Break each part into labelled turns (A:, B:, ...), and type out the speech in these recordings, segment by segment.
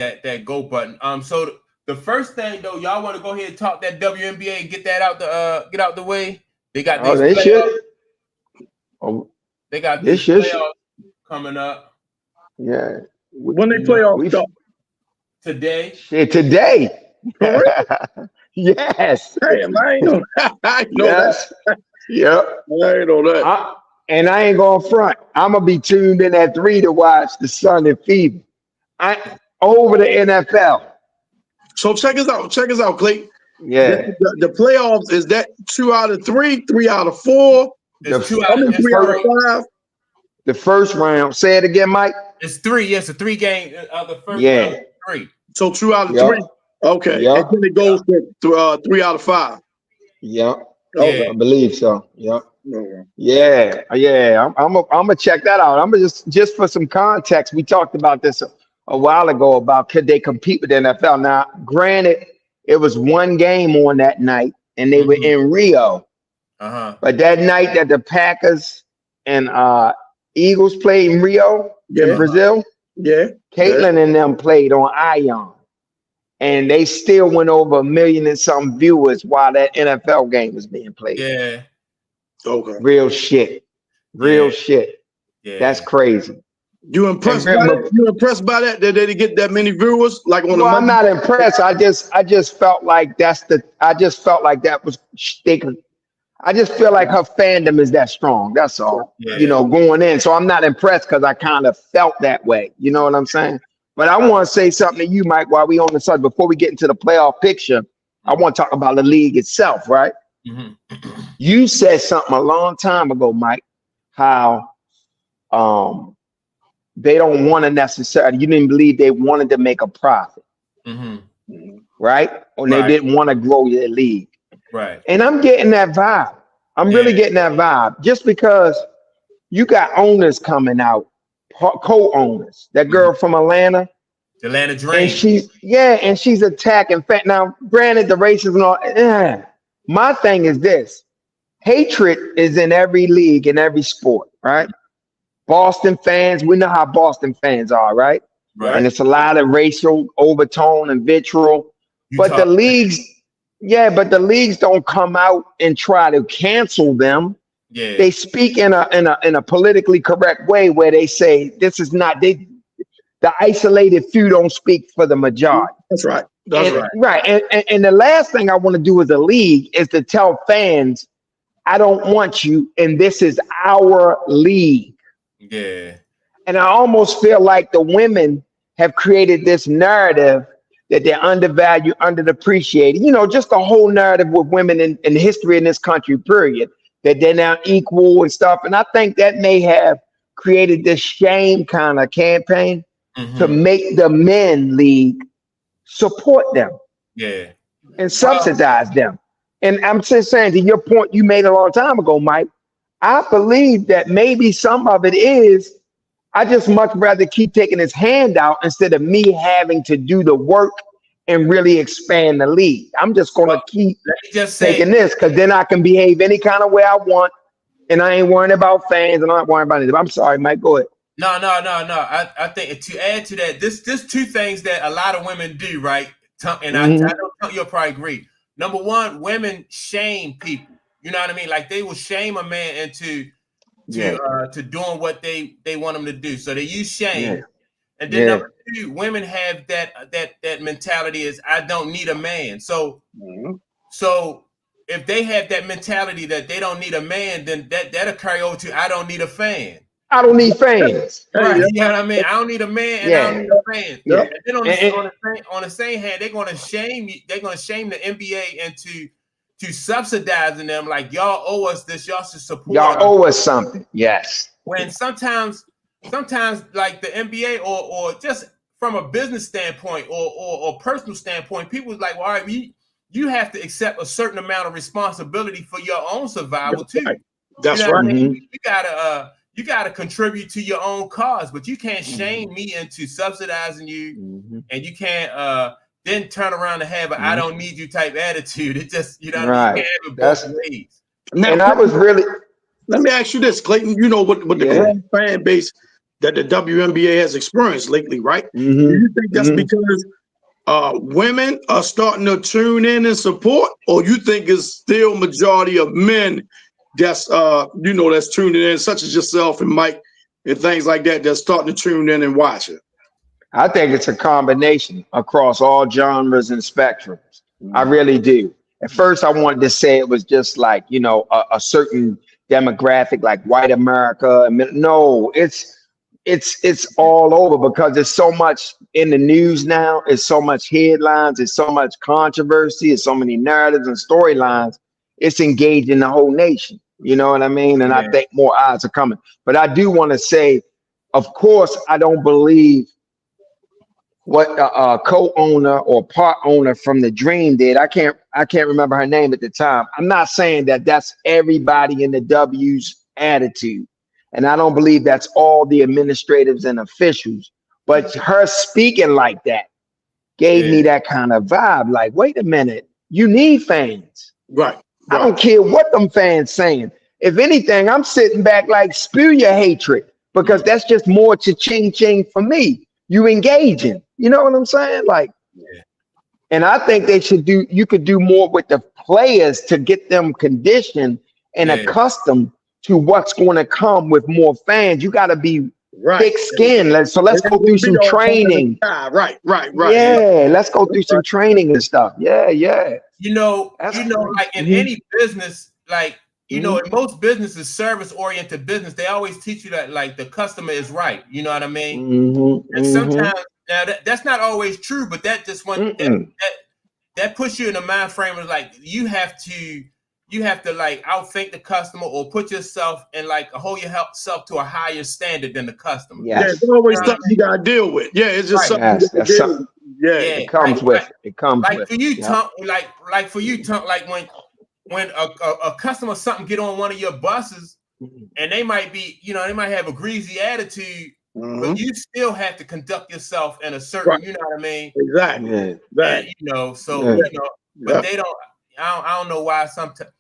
A: that go button. So the first thing though, y'all want to go ahead and talk that WNBA and get that out the way. They got these
B: they
A: playoffs.
B: should. Oh,
A: they got these playoffs coming up.
B: Yeah.
C: When they playoffs start?
A: Today.
B: Shit, today. Yes.
C: Damn, I ain't know that. I know
B: yes.
C: that.
B: Yep.
C: I ain't know that.
B: And I ain't going front. I'm going to be tuned in at 3 to watch the Sun and Fever. Over the NFL.
C: So check us out, Clayton.
B: Yeah.
C: The playoffs, is that 2 out of 3, 3 out of 4?
A: It's 2 out of
C: 3 out of 5.
B: The first round. Say it again, Mike.
A: It's 3. Yes, a 3 game. The first round, 3.
C: So 2 out of 3. Okay.
B: Yep.
C: And then it goes to 3 out of 5.
B: Yep.
C: Okay.
B: I believe so. Yep.
C: Okay.
B: Yeah. I'm gonna check that out. I'm gonna just for some context. We talked about this a while ago about could they compete with the NFL. Now, granted, it was one game on that night, and they were in Rio. But that night that the Packers and Eagles played in Rio in Brazil, Caitlin and them played on Ion. And they still went over 1 million and some viewers while that NFL game was being played.
A: Yeah.
C: Okay.
B: Real shit. Yeah. That's crazy.
C: You impressed by that? You impressed by that? That they get that many viewers? Like on
B: I'm not impressed. I just felt like that was I just feel like her fandom is that strong. That's all. Yeah. Going in. So I'm not impressed because I kind of felt that way. You know what I'm saying? But I want to say something to you, Mike, while we on the subject. Before we get into the playoff picture, I want to talk about the league itself, right? You said something a long time ago, Mike, how they don't want to necessarily, you didn't believe they wanted to make a profit, right? Or they didn't want to grow their league.
A: Right.
B: And I'm getting that vibe. I'm really getting that vibe just because you got owners coming out, co-owners. That girl from Atlanta.
A: Atlanta Dream.
B: And she's attacking. Now, granted, the racism and all. My thing is this. Hatred is in every league, in every sport, right? Boston fans, we know how Boston fans are, right? And it's a lot of racial overtone and vitriol. But the leagues don't come out and try to cancel them. Yeah. They speak in a politically correct way where they say this is not the isolated few don't speak for the majority.
C: That's right.
B: Right. And the last thing I want to do as a league is to tell fans, I don't want you, and this is our league.
A: Yeah.
B: And I almost feel like the women have created this narrative that they're undervalued, underappreciated. Just the whole narrative with women in history in this country, period, that they're now equal and stuff. And I think that may have created this shame kind of campaign to make the men league support them and subsidize them. And I'm just saying, to your point you made a long time ago, Mike, I believe that maybe some of it is I just much rather keep taking his hand out instead of me having to do the work and really expand the league. I'm just going to keep taking this because then I can behave any kind of way I want and I ain't worrying about fans and I'm not worrying about anything. I'm sorry, Mike, go ahead.
A: No. I think to add to that, this two things that a lot of women do, right? And I know you'll probably agree. Number one, women shame people. You know what I mean? Like they will shame a man into to doing what they want them to do. So they use shame. Yeah. And then number two, women have that mentality is I don't need a man. So so if they have that mentality that they don't need a man, then that'll carry over to I don't need a fan.
B: I don't need fans.
A: Right. You know what I mean? I don't need a man and I don't need a fan. Yeah. And then on the same hand, they're gonna shame you, they're gonna shame the NBA into subsidizing them, like y'all owe us this, y'all should support.
B: Y'all owe us something. Yes.
A: When sometimes like the NBA or just from a business standpoint or personal standpoint, people is like, well, all right, you have to accept a certain amount of responsibility for your own survival too.
C: That's right.
A: I mean? You gotta contribute to your own cause, but you can't shame me into subsidizing you, and you can't then turn around and have a I don't need you type attitude. It just, you know what I mean? You can't have it both ways.
C: Now,
B: and I was really
C: let me ask you this, Clayton. You know what the current fan base, that the WNBA has experienced lately, right? Do you think that's because women are starting to tune in and support, or you think it's still majority of men that's that's tuning in, such as yourself and Mike and things like that, that's starting to tune in and watch it?
B: I think it's a combination across all genres and spectrums. I really do. At first, I wanted to say it was just like, a certain demographic, like white America. No, it's all over, because there's so much in the news now. It's so much headlines. It's so much controversy. It's so many narratives and storylines. It's engaging the whole nation. You know what I mean? And I think more eyes are coming. But I do want to say, of course, I don't believe what co-owner or part owner from the Dream did. I can't remember her name at the time. I'm not saying that that's everybody in the W's attitude, and I don't believe that's all the administrators and officials. But her speaking like that gave me that kind of vibe. Like, wait a minute, you need fans,
C: right?
B: I don't care what them fans saying. If anything, I'm sitting back like, spew your hatred, because that's just more to ching for me. You engaging, you know what I'm saying? Like, and I think you could do more with the players to get them conditioned and accustomed to what's going to come with more fans. You got to be thick skinned. So let's go through some training.
C: Right.
B: Yeah, let's go through some training and stuff. Yeah.
A: Like in any business, like, in most businesses, service-oriented business, they always teach you that, like, the customer is right. You know what I mean? And sometimes, now that's not always true, but that just that puts you in the mind frame of, like, you have to like outthink the customer, or put yourself and like hold yourself to a higher standard than the customer.
C: Yeah, it's always something you gotta deal with. Yeah, it's just something.
B: That's something.
C: Yeah,
B: it comes with. It comes
A: like
B: with.
A: For you, like when a customer something get on one of your buses, and they might be, they might have a greasy attitude, but you still have to conduct yourself in a certain, you know what I mean?
C: Exactly.
A: And, but they don't. I don't know why sometimes.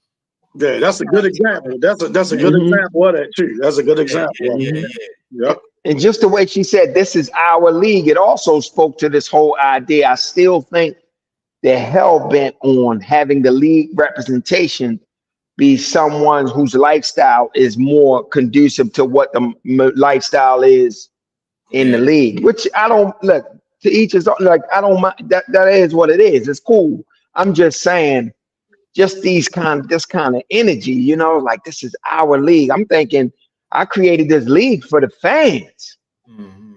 C: Yeah, that's a good example. That's a good example of that too. That's a good example.
B: Yep. And just the way she said, "This is our league," it also spoke to this whole idea. I still think they're hell-bent on having the league representation be someone whose lifestyle is more conducive to what the lifestyle is in the league, which I don't look to each his own. Like, I don't mind that. That is what it is. It's cool. I'm just saying, just this kind of energy, like, this is our league. I'm thinking, I created this league for the fans.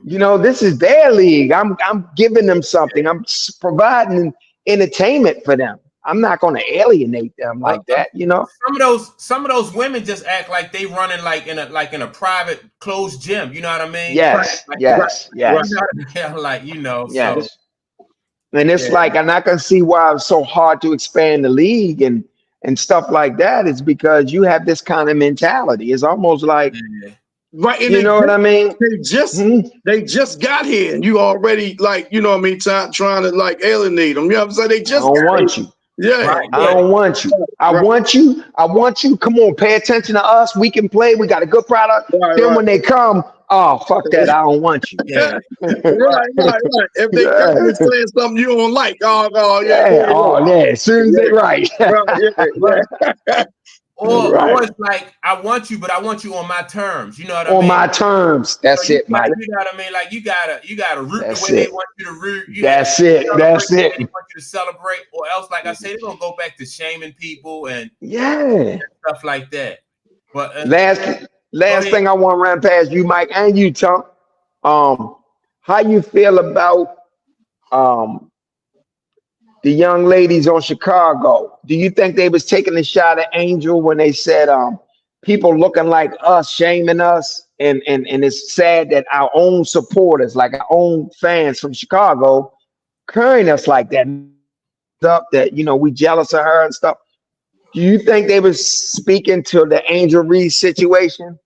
B: This is their league. I'm giving them something. I'm providing entertainment for them. I'm not going to alienate them like that,
A: Some of those women just act like they running like in a private closed gym. You know what I mean?
B: Yes. Yes.
A: So.
B: And it's like, and I can see why it's so hard to expand the league and stuff like that. Is because you have this kind of mentality. It's almost like,
C: right? And
B: you know what I mean?
C: They just got here, and you already, like, trying to like alienate them. You know what I'm saying? They just.
B: I don't want you.
C: Yeah,
B: right. I don't want you. I want you. I want you. Come on, pay attention to us. We can play. We got a good product. Then when they come, oh, fuck that. I don't want you.
C: Right. If they come and say something you don't like,
B: as soon as they
A: Or it's like, I want you, but I want you on my terms. You know what I mean?
B: On my terms. That's it, Mike.
A: You know what I mean? Like, you gotta root the way they want you to root.
B: That's it. That's it.
A: They want you to celebrate, or else, like I say, they're gonna go back to shaming people and stuff like that. But
B: last thing I want to run past you, Mike, and you, Tom. How you feel about the young ladies on Chicago? Do you think they was taking a shot at Angel when they said people looking like us, shaming us? And it's sad that our own supporters, like our own fans from Chicago, carrying us like that, that we jealous of her and stuff. Do you think they was speaking to the Angel Reese situation?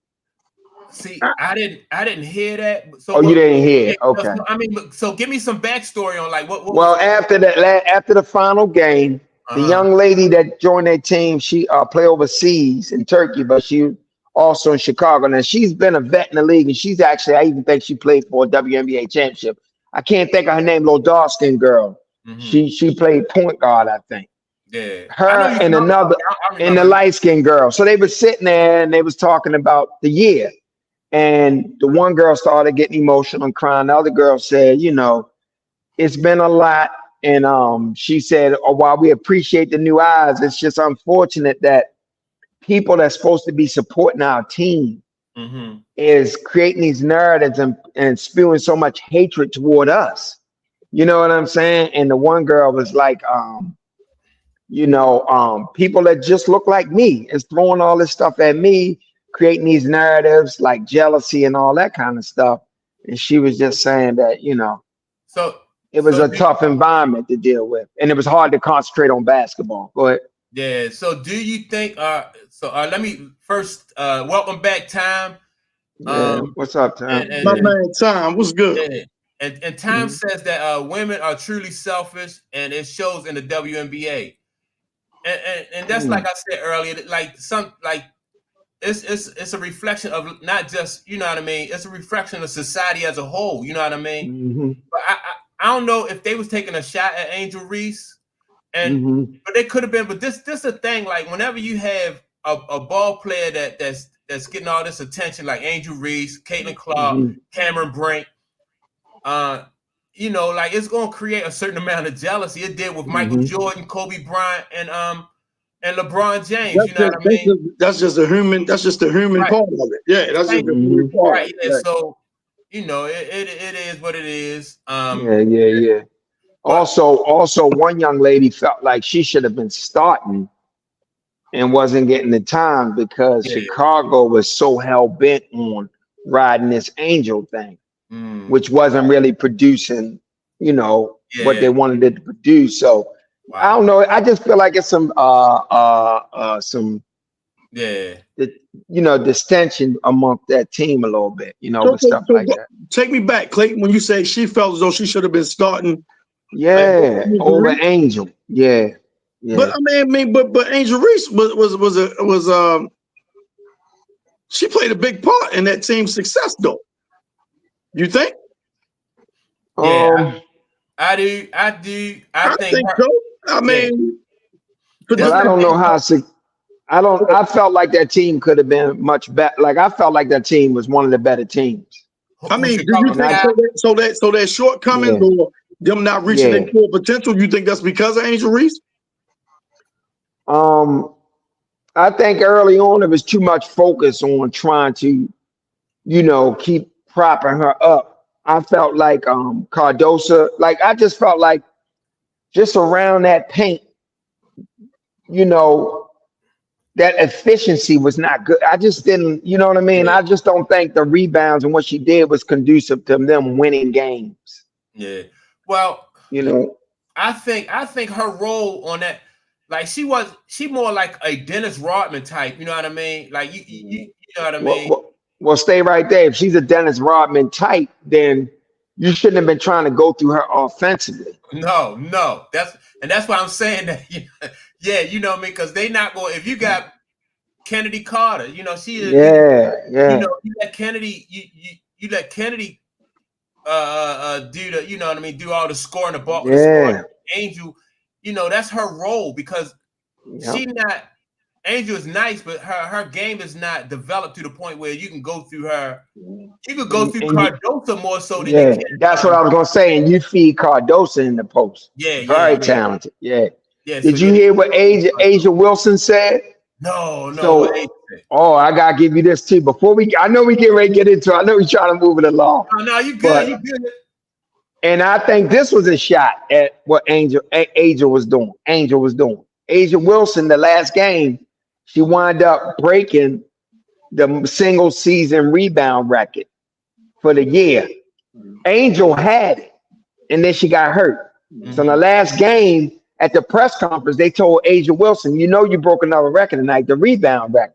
A: See, I didn't hear that.
B: So you didn't hear it? Okay.
A: I mean, so give me some backstory on like what
B: well, after the final game, the young lady that joined their team, she play overseas in Turkey, but she also in Chicago. Now she's been a vet in the league, and she's actually, I even think she played for a WNBA championship. I can't think of her name, little dark skinned girl. She played point guard, I think.
A: Yeah.
B: Her and another and the light skinned girl. So they were sitting there and they was talking about the year. And the one girl started getting emotional and crying. The other girl said, you know, it's been a lot. And she said, oh, while we appreciate the new eyes, it's just unfortunate that people that's supposed to be supporting our team is creating these narratives and spewing so much hatred toward us. You know what I'm saying? And the one girl was like, people that just look like me is throwing all this stuff at me, creating these narratives like jealousy and all that kind of stuff. And she was just saying that, you know,
A: so
B: it was a tough environment to deal with, and it was hard to concentrate on basketball. Go ahead.
A: Yeah. So do you think? Let me first welcome back, Time.
B: What's up, Time?
C: My man, Time. What's good?
A: Yeah. And Time says that women are truly selfish, and it shows in the WNBA. And that's like I said earlier, it's a reflection of not just, you know what I mean, it's a reflection of society as a whole, you know what I mean? But I don't know if they was taking a shot at Angel Reese, but they could have been. But this is a thing, like whenever you have a ball player that's getting all this attention, like Angel Reese, Caitlin Clark, Cameron Brink, you know, like it's gonna create a certain amount of jealousy. It did with Michael Jordan, Kobe Bryant, and LeBron James. You know what I mean?
C: That's just a human. That's just the human part of it. Yeah, that's just the human part.
A: Right. Yeah. So you know, it is what it is.
B: Yeah. Also, one young lady felt like she should have been starting and wasn't getting the time because Chicago was so hell bent on riding this Angel thing, which wasn't really producing, you know, what they wanted it to produce. So I don't know. I just feel like it's some distension amongst that team a little bit, you know, with stuff like that.
C: Take me back, Clayton, when you say she felt as though she should have been starting.
B: Over Angel. Yeah.
C: But I mean, but Angel Reese was she played a big part in that team's success, though. You think?
A: Yeah, I do. I think
C: so. I mean,
B: but I don't know how. I felt like that team could have been much better. Like I felt like that team was one of the better teams.
C: I mean, do you think so that shortcomings or them not reaching their full potential? You think that's because of Angel Reese?
B: I think early on there was too much focus on trying to, you know, keep propping her up. I felt like Cardosa, like I just felt like just around that paint, you know, that efficiency was not good. I just didn't, you know what I mean? I just don't think the rebounds and what she did was conducive to them winning games.
A: Yeah. Well,
B: you know,
A: I think her role on that, like she more like a Dennis Rodman type, you know what I mean? Like you know what I mean?
B: Well, stay right there. If she's a Dennis Rodman type, then you shouldn't have been trying to go through her offensively.
A: No. That's why I'm saying that. You know what I mean? Because they not going. If you got Kennedy Carter, you know she is.
B: Yeah.
A: You know, you let Kennedy. You let Kennedy. Do the. You know what I mean? Do all the scoring, the ball.
B: Yeah.
A: Angel. You know that's her role because she not. Angel is nice, but her game is not developed to the point where you can go through her. You could go through Cardosa more so than you can.
B: That's what I was gonna say. And you feed Cardosa in the post. Very talented. Yeah. Did you hear what Asia Wilson said?
A: No.
B: I gotta give you this too. I know we get ready to get into it. I know we're trying to move it along.
A: No, you good. You good.
B: And I think this was a shot at what Angel was doing. Asia Wilson, the last game, she wound up breaking the single season rebound record for the year. Angel had it, and then she got hurt. So in the last game at the press conference, they told Asia Wilson, you know, you broke another record tonight, the rebound record.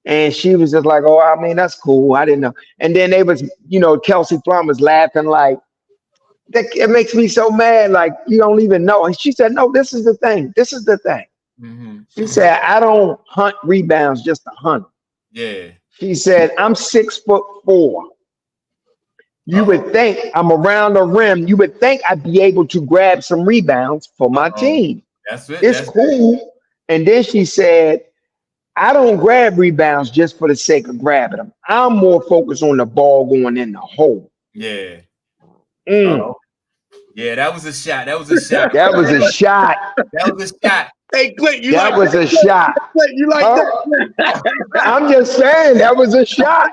B: And she was just like, oh, I mean, that's cool. I didn't know. And then they was, you know, Kelsey Plum was laughing like, it makes me so mad. Like, you don't even know. And she said, no, this is the thing. She said, I don't hunt rebounds just to hunt.
A: Yeah.
B: She said, I'm 6'4". You would think I'm around the rim. You would think I'd be able to grab some rebounds for my team.
A: That's it.
B: It's cool. And then she said, I don't grab rebounds just for the sake of grabbing them. I'm more focused on the ball going in the hole.
A: Yeah.
B: Mm.
A: Yeah, that was a shot. That was a shot.
B: That was a shot.
A: That was a shot.
C: Hey, Clint, you
B: that
C: like
B: was
C: that?
B: a shot.
C: Clint, you like that?
B: I'm just saying that was a shot.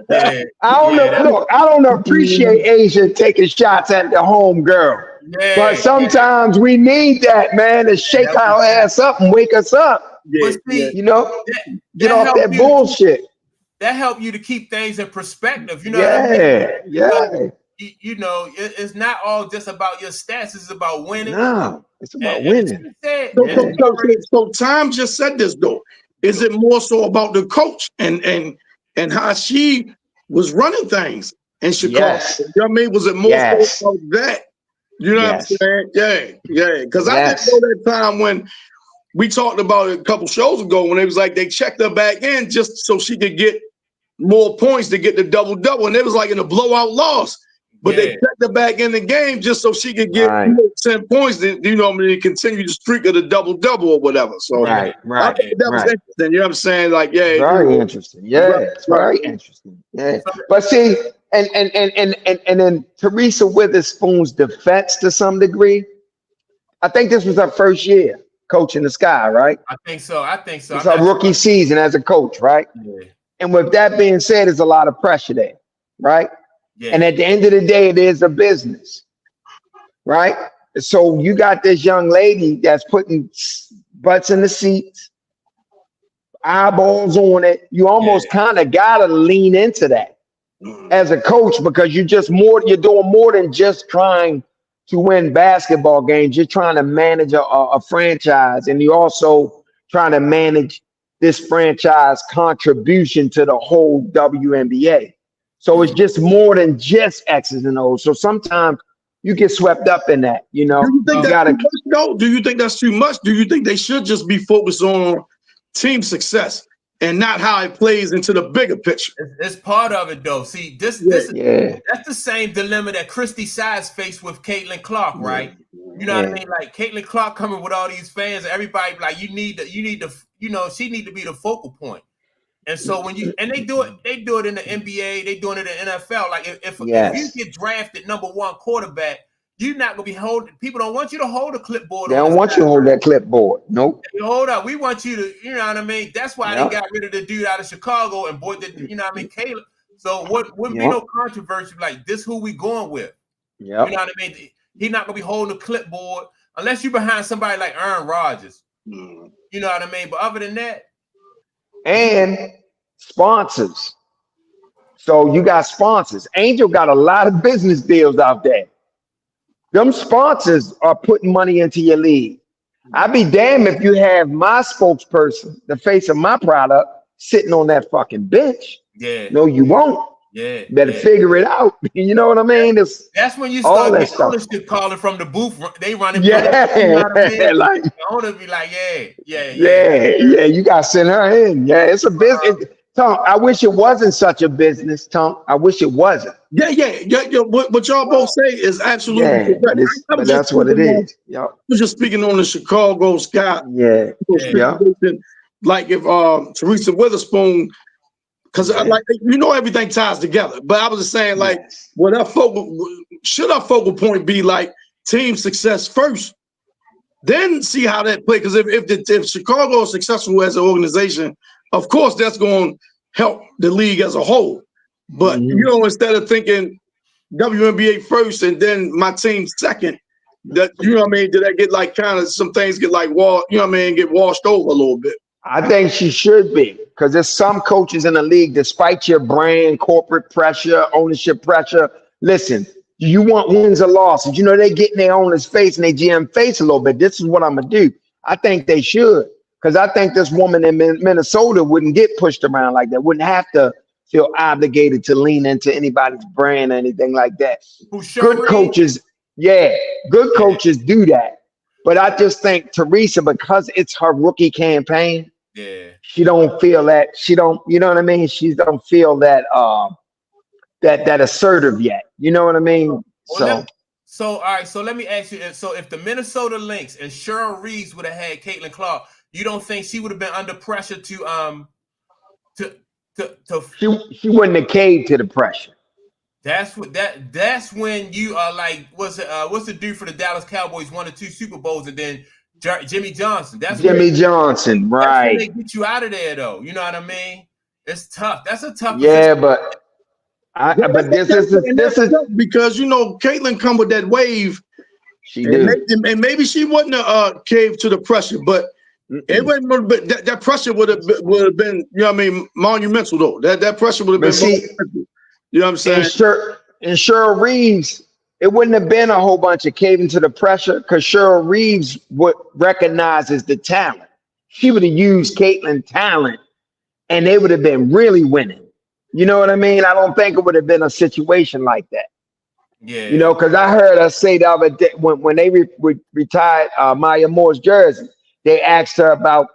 A: Yeah.
B: I don't know. Look, I don't appreciate Asia taking shots at the home girl.
A: Yeah,
B: but sometimes we need that, man, to shake our ass up and wake us up.
A: But see,
B: you know, get
A: that
B: off that bullshit.
A: That helped you to keep things in perspective. You know
B: what I mean? Yeah.
A: So, you know, it's not all just about your stats. It's about winning.
B: No, it's about winning.
C: So Tom just said this though. Is it more so about the coach and how she was running things in Chicago?
B: Yes.
C: You know what I mean? Was it more so about that? You know what I'm saying? Yeah. Because I didn't know that time when we talked about it a couple shows ago when it was like they checked her back in just so she could get more points to get the double-double. And it was like in a blowout loss. But they checked her back in the game just so she could get 10 points, to, you know, to continue the streak of the double-double or whatever. So I think that was interesting. You know what I'm saying? Like,
B: very interesting. Yeah, it's very interesting. Yeah. But see, and in Teresa Witherspoon's defense to some degree, I think this was her first year coaching the Sky, right?
A: I think so. It's
B: her rookie season as a coach, right?
A: Yeah.
B: And with that being said, there's a lot of pressure there, right?
A: Yeah.
B: And at the end of the day, it is a business, right? So you got this young lady that's putting butts in the seats, eyeballs on it. You almost kind of gotta lean into that as a coach because you're doing more than just trying to win basketball games. You're trying to manage a franchise, and you're also trying to manage this franchise contribution to the whole WNBA. So it's just more than just X's and O's. So sometimes you get swept up in that, you know.
C: Do you think that's too much, though? Do you think that's too much? Do you think they should just be focused on team success and not how it plays into the bigger picture?
A: It's part of it, though. See, that's the same dilemma that Christy Sides faced with Caitlin Clark, right? You know what I mean? Like Caitlin Clark coming with all these fans, everybody like you need to, you know, she need to be the focal point. And so when they do it in the NBA, they doing it in the NFL. Like if you get drafted #1 quarterback, you're not gonna be holding. People don't want you to hold a clipboard.
B: They don't want you to hold that clipboard. Nope.
A: Hold up. We want you to, you know what I mean? That's why they got rid of the dude out of Chicago and bought the, you know what I mean, Caleb. So wouldn't be no controversy like this who we going with.
B: Yeah.
A: You know what I mean? He's not gonna be holding a clipboard unless you're behind somebody like Aaron Rodgers. You know what I mean? But other than that.
B: And sponsors. So you got sponsors. Angel got a lot of business deals out there. Them sponsors are putting money into your league. I'd be damned if you have my spokesperson, the face of my product, sitting on that fucking bench.
A: Yeah.
B: No, you won't.
A: Yeah.
B: Better figure it out. You know what I mean?
A: That's when you start getting ownership calling from the booth. They running.
B: Yeah.
A: You know what I mean?
B: Like,
A: the owner be like, yeah.
B: You got to send her in. Yeah, it's a business. Tom, I wish it wasn't such a business, Tom. I wish it wasn't.
C: Yeah. What y'all both say is absolutely correct.
B: But that's what it is.
C: I was just speaking on the Chicago Sky.
B: Yeah.
C: Like if Teresa Witherspoon, because like you know everything ties together. But I was just saying, like, should our focal point be like team success first, then see how that play? Because if Chicago is successful as an organization, of course that's going to help the league as a whole. But you know, instead of thinking WNBA first and then my team second, that you know what I mean, did that get like kind of some things get like get washed over a little bit?
B: I think she should be, because there's some coaches in the league, despite your brand, corporate pressure, ownership pressure. Listen, you want wins or losses. You know, they get in their owner's face and their GM face a little bit. This is what I'm going to do. I think they should, because I think this woman in Minnesota wouldn't get pushed around like that, wouldn't have to feel obligated to lean into anybody's brand or anything like that. Good coaches, good coaches do that. But I just think Teresa, because it's her rookie campaign,
A: Yeah.
B: She don't feel that. She don't. You know what I mean? She don't feel that. That assertive yet. You know what I mean?
A: Well, all right. So let me ask you. So if the Minnesota Lynx and Sheryl Reeves would have had Caitlin Clark, you don't think she would have been under pressure to
B: She wouldn't have caved to the pressure.
A: That's when you are like, what's the dude for the Dallas Cowboys won the 2 Super Bowls, and then Jimmy Johnson.
B: Johnson, right?
A: That's when they get you out of there, though. You know what I mean? It's tough. That's a tough
B: position.
A: But
B: this is
C: because Caitlin come with that wave.
B: She did,
C: and maybe she wouldn't have caved to the pressure, but it wouldn't. But that pressure would have been, monumental though. That pressure would have been monumental. You know what I'm saying?
B: And Sheryl Reeves, it wouldn't have been a whole bunch of caving to the pressure because Sheryl Reeves recognizes the talent. She would have used Caitlin's talent, and they would have been really winning. You know what I mean? I don't think it would have been a situation like that.
A: Yeah.
B: Because I heard her say the other day when they retired Maya Moore's jersey, they asked her about,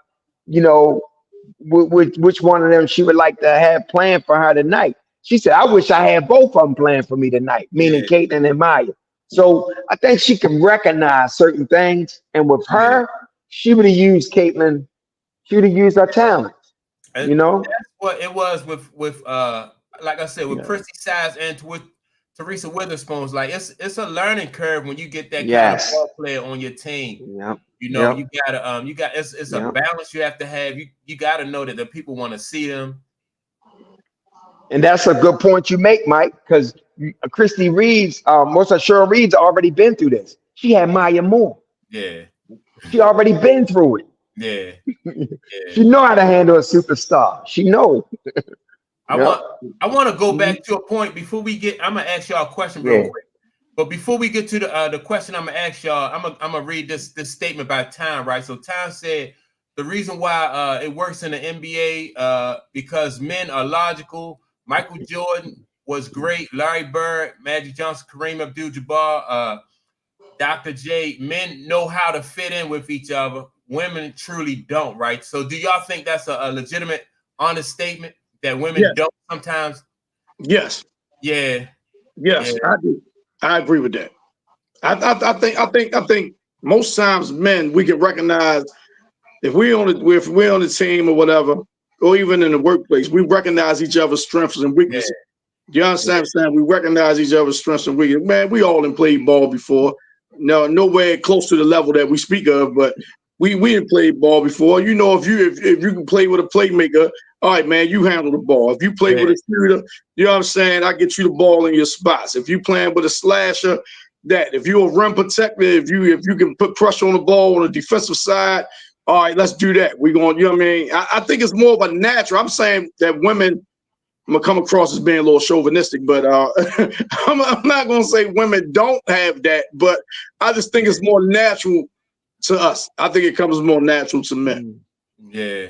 B: which one of them she would like to have playing for her tonight. She said, I wish I had both of them playing for me tonight, meaning Caitlin and Maya. So I think she can recognize certain things. And with her, she would have used Caitlin. She would have used her talent.
A: And that's what it was with like I said, with Christy Size and with Teresa Witherspoon's. Like it's a learning curve when you get that kind of ball player on your team. You gotta it's a balance you have to have. You gotta know that the people want to see them.
B: And that's a good point you make, Mike, because Christy Reeves, most of Sheryl Reeves already been through this. She had Maya Moore.
A: Yeah.
B: She already been through it.
A: Yeah.
B: She know how to handle a superstar. She know.
A: I want to go back to a point before we get. I'm gonna ask y'all a question real quick. But before we get to the question, I'm gonna ask y'all. I'm gonna read this statement by Time. Right. So Time said the reason why it works in the NBA because men are logical. Michael Jordan was great. Larry Bird, Magic Johnson, Kareem Abdul-Jabbar, Dr. J. Men know how to fit in with each other. Women truly don't, right? So do y'all think that's a legitimate, honest statement that women don't sometimes?
C: Yes.
A: Yeah.
C: Yes, I do. I agree with that. I think most times men, we can recognize if we're on the team or whatever, or even in the workplace, we recognize each other's strengths and weaknesses. Do you understand what I'm saying? We recognize each other's strengths and weaknesses. Man, we all played ball before. No, nowhere close to the level that we speak of, but we didn't play ball before. If you can play with a playmaker, all right, man, you handle the ball. If you play with a shooter, you know what I'm saying? I get you the ball in your spots. If you playing with a slasher, that if you're a rim protector, if you can put pressure on the ball on the defensive side, all right, let's do that. We're going, you know what I mean? I think it's more of a natural. I'm saying that women, I'm gonna come across as being a little chauvinistic, but I'm not gonna say women don't have that, but I just think it's more natural to us. I think it comes more natural to men.
A: Yeah.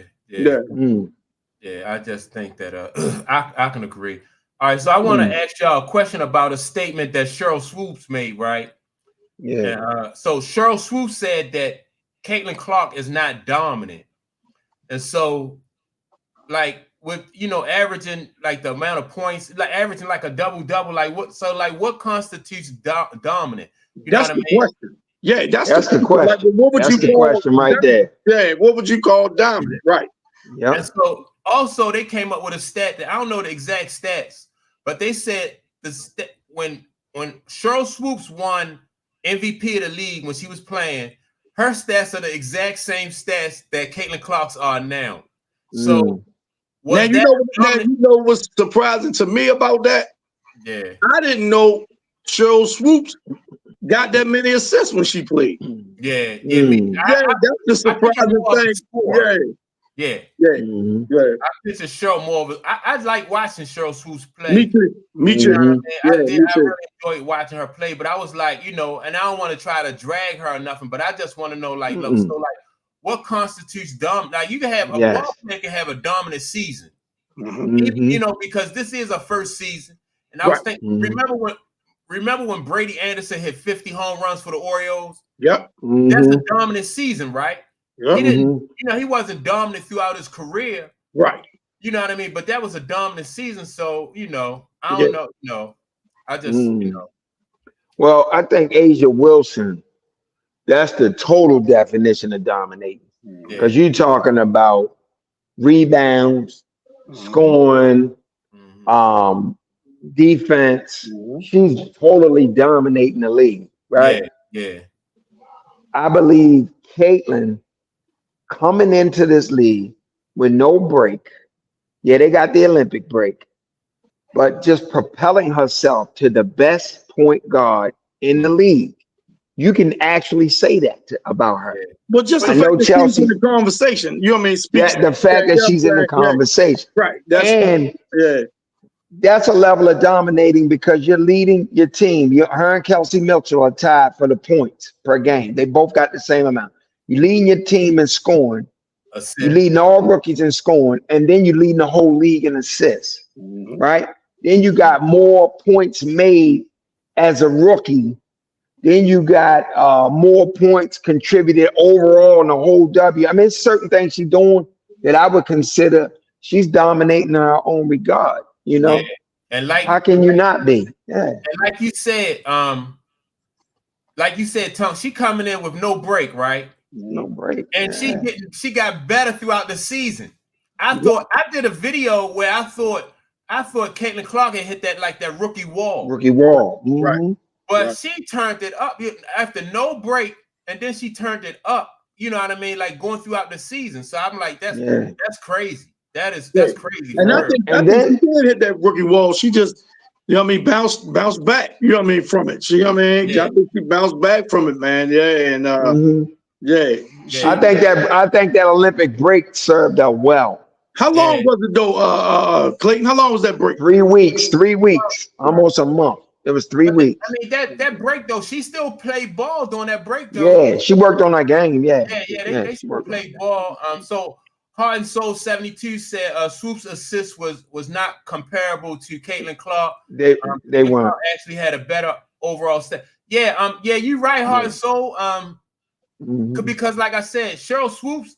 A: I just think that I can agree. All right, so I want to ask y'all a question about a statement that Sheryl Swoopes made, right? Yeah. So Sheryl Swoopes said that Caitlin Clark is not dominant, and so like with averaging like the amount of points, like averaging like a double, like what constitutes dominant? You know what I mean?
C: Question. Yeah, that's the
B: question.
C: Like, what would you call
B: question right there?
C: Yeah, what would you call dominant? Right.
B: Yeah.
A: And so also they came up with a stat that I don't know the exact stats, but they said when Sheryl Swoopes won MVP of the league when she was playing, her stats are the exact same stats that Caitlin Clark's are now. So
C: now you know what's surprising to me about that?
A: Yeah.
C: I didn't know Sheryl Swoopes got that many assists when she played.
A: Yeah.
C: That's the surprising thing. Yeah.
A: I picture Sheryl more of I like watching Sheryl Swoopes play.
C: Me too.
A: I really enjoyed watching her play, but I was like, and I don't want to try to drag her or nothing, but I just want to know, like, look, so like, what constitutes dominant? Like, you can have a ball player can have a dominant season, because this is a first season, and I was thinking, remember when Brady Anderson hit 50 home runs for the Orioles?
C: Yep.
A: That's a dominant season, right?
C: Yep.
A: He didn't, he wasn't dominant throughout his career.
C: Right.
A: You know what I mean? But that was a dominant season. So, I don't know. I just,
B: Well, I think Asia Wilson, that's the total definition of dominating. Because you're talking about rebounds, scoring, defense. She's totally dominating the league, right?
A: Yeah.
B: I believe Caitlin coming into this league with no break. Yeah, they got the Olympic break, but just propelling herself to the best point guard in the league. You can actually say that about her.
C: Well, just the fact that she's in the conversation, you know what I mean? Speaks
B: the fact that she's in the conversation.
C: Right.
B: That's a level of dominating because you're leading your team. Her and Kelsey Mitchell are tied for the points per game. They both got the same amount. You're leading your team in scoring. You're leading all rookies in scoring, and then you're leading the whole league in assists, right? Then you got more points made as a rookie. Then you got more points contributed overall in the whole W. I mean, it's certain things she's doing that I would consider she's dominating in her own regard.
A: Yeah. And
B: how can you not be? Yeah.
A: And like you said, Tom, she coming in with no break, right?
B: No break.
A: And she got better throughout the season. I did a video where I thought Caitlin Clark had hit that rookie wall.
B: Right.
A: But she turned it up after no break, and then she turned it up. You know what I mean? Like going throughout the season. So I'm like, that's crazy. That's crazy.
C: And I think she did hit that rookie wall. She just, bounced back. You know what I mean from it. She, I think she bounced back from it, man. Yeah, and
B: I think that Olympic break served her well.
C: How long was it though, Clayton? How long was that break?
B: 3 weeks. 3 weeks. Almost a month. It was 3 weeks.
A: I mean, that break though, she still played ball during that break though.
B: Yeah, she worked on that game.
A: They still played ball. So Heart and Soul 72 said Swoopes' assist was not comparable to Caitlin Clark.
B: They weren't.
A: Actually had a better overall stat. Yeah, you're right, Heart and Soul. Because like I said, Sheryl Swoopes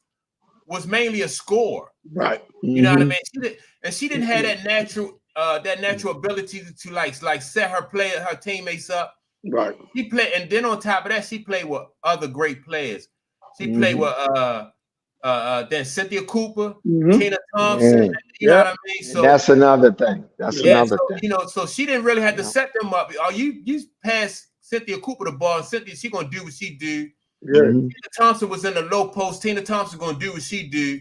A: was mainly a scorer.
C: Right.
A: You know what I mean? She didn't have that natural ability to like set her teammates up.
C: Right.
A: She played, and then on top of that, she played with other great players. She played with then Cynthia Cooper, Tina Thompson. You know what I mean? So
B: that's another thing. Another thing.
A: So she didn't really have to set them up. You pass Cynthia Cooper the ball, and Cynthia, she gonna do what she do.
C: Yeah.
A: Tina Thompson was in the low post. Tina Thompson gonna do what she do.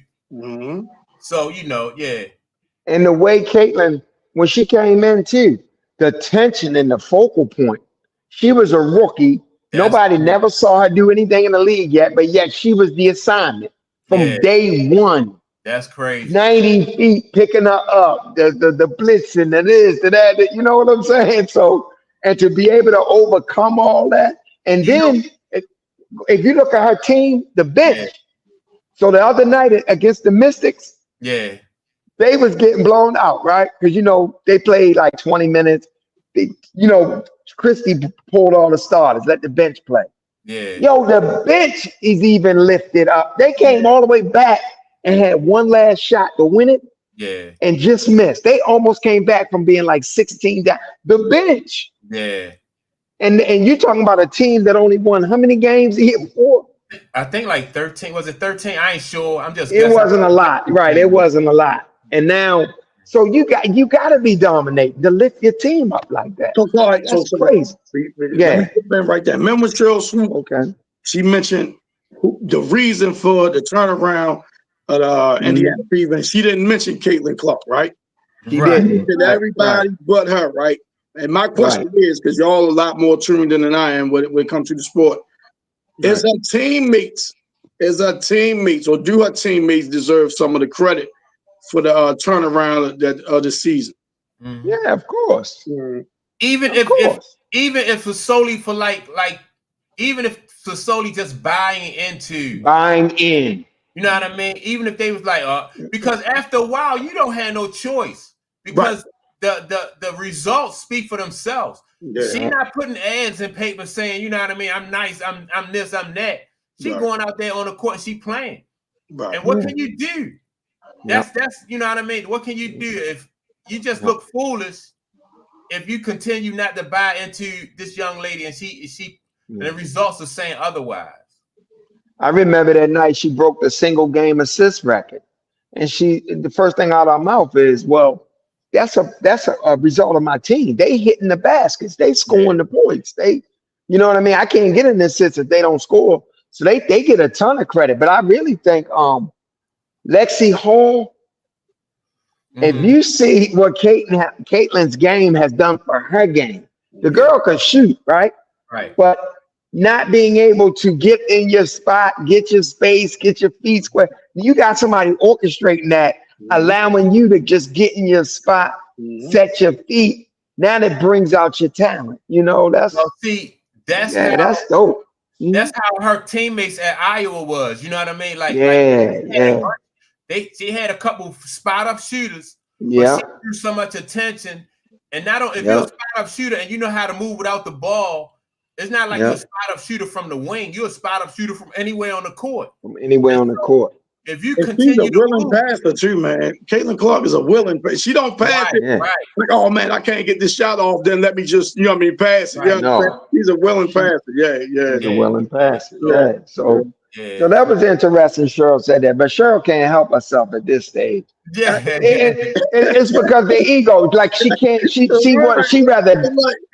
A: So
B: And the way Caitlin, when she came in too, the tension and the focal point. She was a rookie. Nobody never saw her do anything in the league yet, but yet she was the assignment from day one.
A: That's crazy.
B: 90 feet picking her up, the blitz and the this, the that, you know what I'm saying? So, and to be able to overcome all that, and then if you look at her team, the bench. So the other night against the Mystics, they was getting blown out, right? Because they played like 20 minutes. Christie pulled all the starters, let the bench play. The bench is even lifted up. They came all the way back and had one last shot to win it. And just missed. They almost came back from being like 16 down. The bench. And you're talking about a team that only won how many games the year before?
A: I think like 13. Was it 13? I ain't sure. I'm just
B: guessing. It wasn't a lot. Right. It wasn't a lot. And now, so you got to be dominating to lift your team up like that.
C: So, all right,
B: that's crazy.
C: Right there. Remember Sheryl Swoopes?
B: Okay.
C: She mentioned the reason for the turnaround at Indiana Fever. She didn't mention Caitlin Clark, right?
B: She didn't.
C: And everybody but her, right? And my question is, because y'all a lot more tuned in than I am when it comes to the sport, is her teammates, or do her teammates deserve some of the credit for the turnaround of the season?
B: Yeah, of course.
A: Even if it's solely for even if it's solely just buying in. You know what I mean? Even if they was like, because after a while you don't have no choice because the results speak for themselves. She's not putting ads in paper saying, you know what I mean, I'm nice, I'm this, I'm that. She going out there on the court and she playing.
C: Right.
A: And what can you do? That's you know what I mean. What can you do if you just look foolish? If you continue not to buy into this young lady and and the results are saying otherwise.
B: I remember that night she broke the single game assist record, and the first thing out of her mouth is, "Well, that's a result of my team. They hitting the baskets, they scoring the points. You know what I mean? I can't get an assist if they don't score, so they get a ton of credit. But I really think Lexi Hall." If you see what Caitlin's game has done for her game, the girl can shoot, right?
A: Right.
B: But not being able to get in your spot, get your space, get your feet square. You got somebody orchestrating that, allowing you to just get in your spot, set your feet. Now that brings out your talent. You know, that's dope.
A: That's how her teammates at Iowa was. You know what I mean? Like, she had a couple spot up shooters, but she drew so much attention. And not only if you're a spot up shooter and you know how to move without the ball, it's not like you're a spot up shooter from the wing. You're a spot up shooter from anywhere on the court.
B: From anywhere on the court.
A: If you continue
C: she's a willing passer too, man. Caitlin Clark is a willing passer. She don't pass it like, oh man, I can't get this shot off. Then let me just, you know what I mean, pass it.
B: Right. No.
C: She's a willing passer.
B: She's a willing passer. So that was interesting. Cheryl said that, but Cheryl can't help herself at this stage.
A: Yeah,
B: it's because the ego. Like she can't. She rather.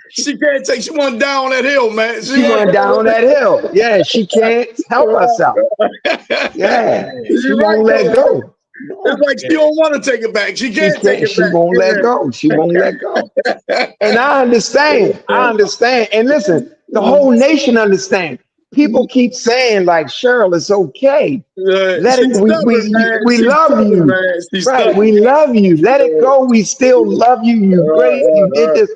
C: She can't take. She went down that hill, man.
B: She went down that hill. Yeah, she can't help herself. Yeah, she won't let go.
C: It's like she don't want to take it back. She can't take it back.
B: She won't let go. She won't let go. And I understand. And listen, the whole nation understands. People keep saying like, Cheryl, it's okay. Let it. We love you. Right. We love you. Let it go. We still love you. You great. You did this.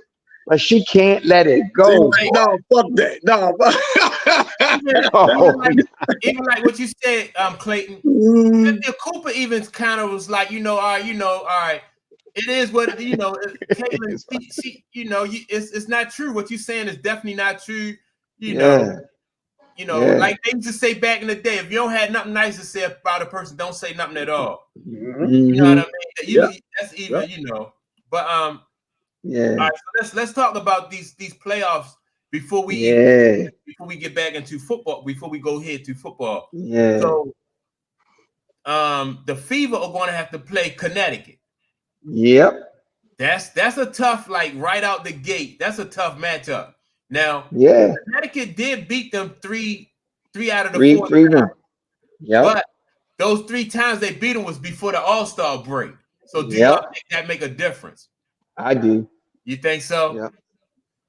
B: But she can't let it go.
C: No, fuck that. No.
A: even like what you said, Clayton. The Cooper even kind of was like, all right. It is what Caitlin, she it's not true. What you're saying is definitely not true. Like they used to say back in the day, if you don't have nothing nice to say about a person, don't say nothing at all. You know what I mean? That's even, But all right, so let's talk about these playoffs before we get back into football, before we go ahead to football. So the Fever are going to have to play Connecticut.
B: Yep.
A: That's a tough, like right out the gate. That's a tough matchup. Now, Connecticut did beat them three out of the 4 times. But those 3 times they beat them was before the All-Star break. So do y'all think that make a difference?
B: I do.
A: You think so?
B: Yeah.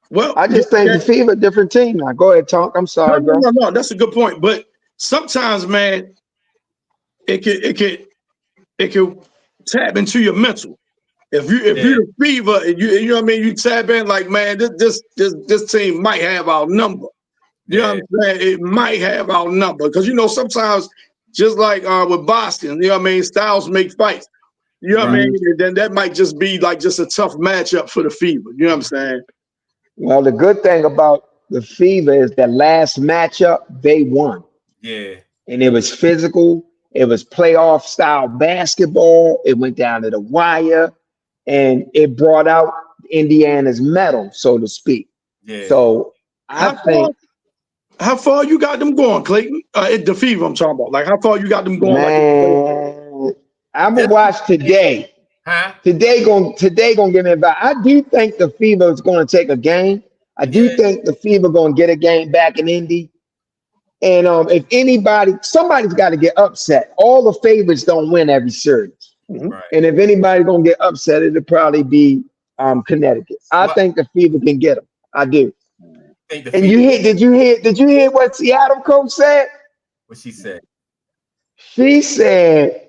B: Well, I just think the Fever a different team now. Go ahead, talk. I'm sorry, bro.
C: No, that's a good point. But sometimes, man, it can tap into your mental. If you're the Fever and you know what I mean, you tap in like, man, this team might have our number. You know what I'm saying? It might have our number because sometimes just like with Boston, you know what I mean, styles make fights. You know what I mean? And then that might just be like just a tough matchup for the Fever. You know what I'm saying?
B: Well, the good thing about the Fever is that last matchup they won.
A: Yeah.
B: And it was physical. It was playoff style basketball. It went down to the wire, and it brought out Indiana's medal, so to speak. Yeah. So I think.
C: How far you got them going, Clayton? The Fever I'm talking about. Like how far you got them going?
B: Man, I'm gonna watch today.
A: Huh?
B: Today gonna give me about. I do think the Fever is gonna take a game. I do think the Fever gonna get a game back in Indy. And if somebody's got to get upset. All the favorites don't win every series.
A: Right.
B: And if anybody's gonna get upset, it'll probably be Connecticut. I think the Fever can get them. I do. And did you hear what Seattle coach said?
A: What she said?
B: She said,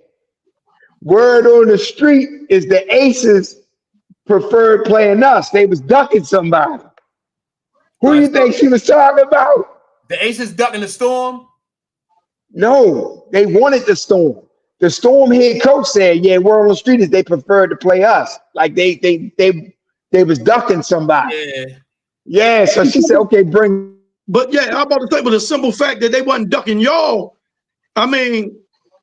B: word on the street is the Aces preferred playing us. They was ducking somebody. Who do you think she was talking about?
A: The Aces ducking the Storm?
B: No, they wanted the Storm. The Storm head coach said, word on the street is they preferred to play us. Like they was ducking somebody.
A: Yeah.
B: So she said, okay, bring
C: But yeah, I'm about to say, but the simple fact that they wasn't ducking y'all, I mean,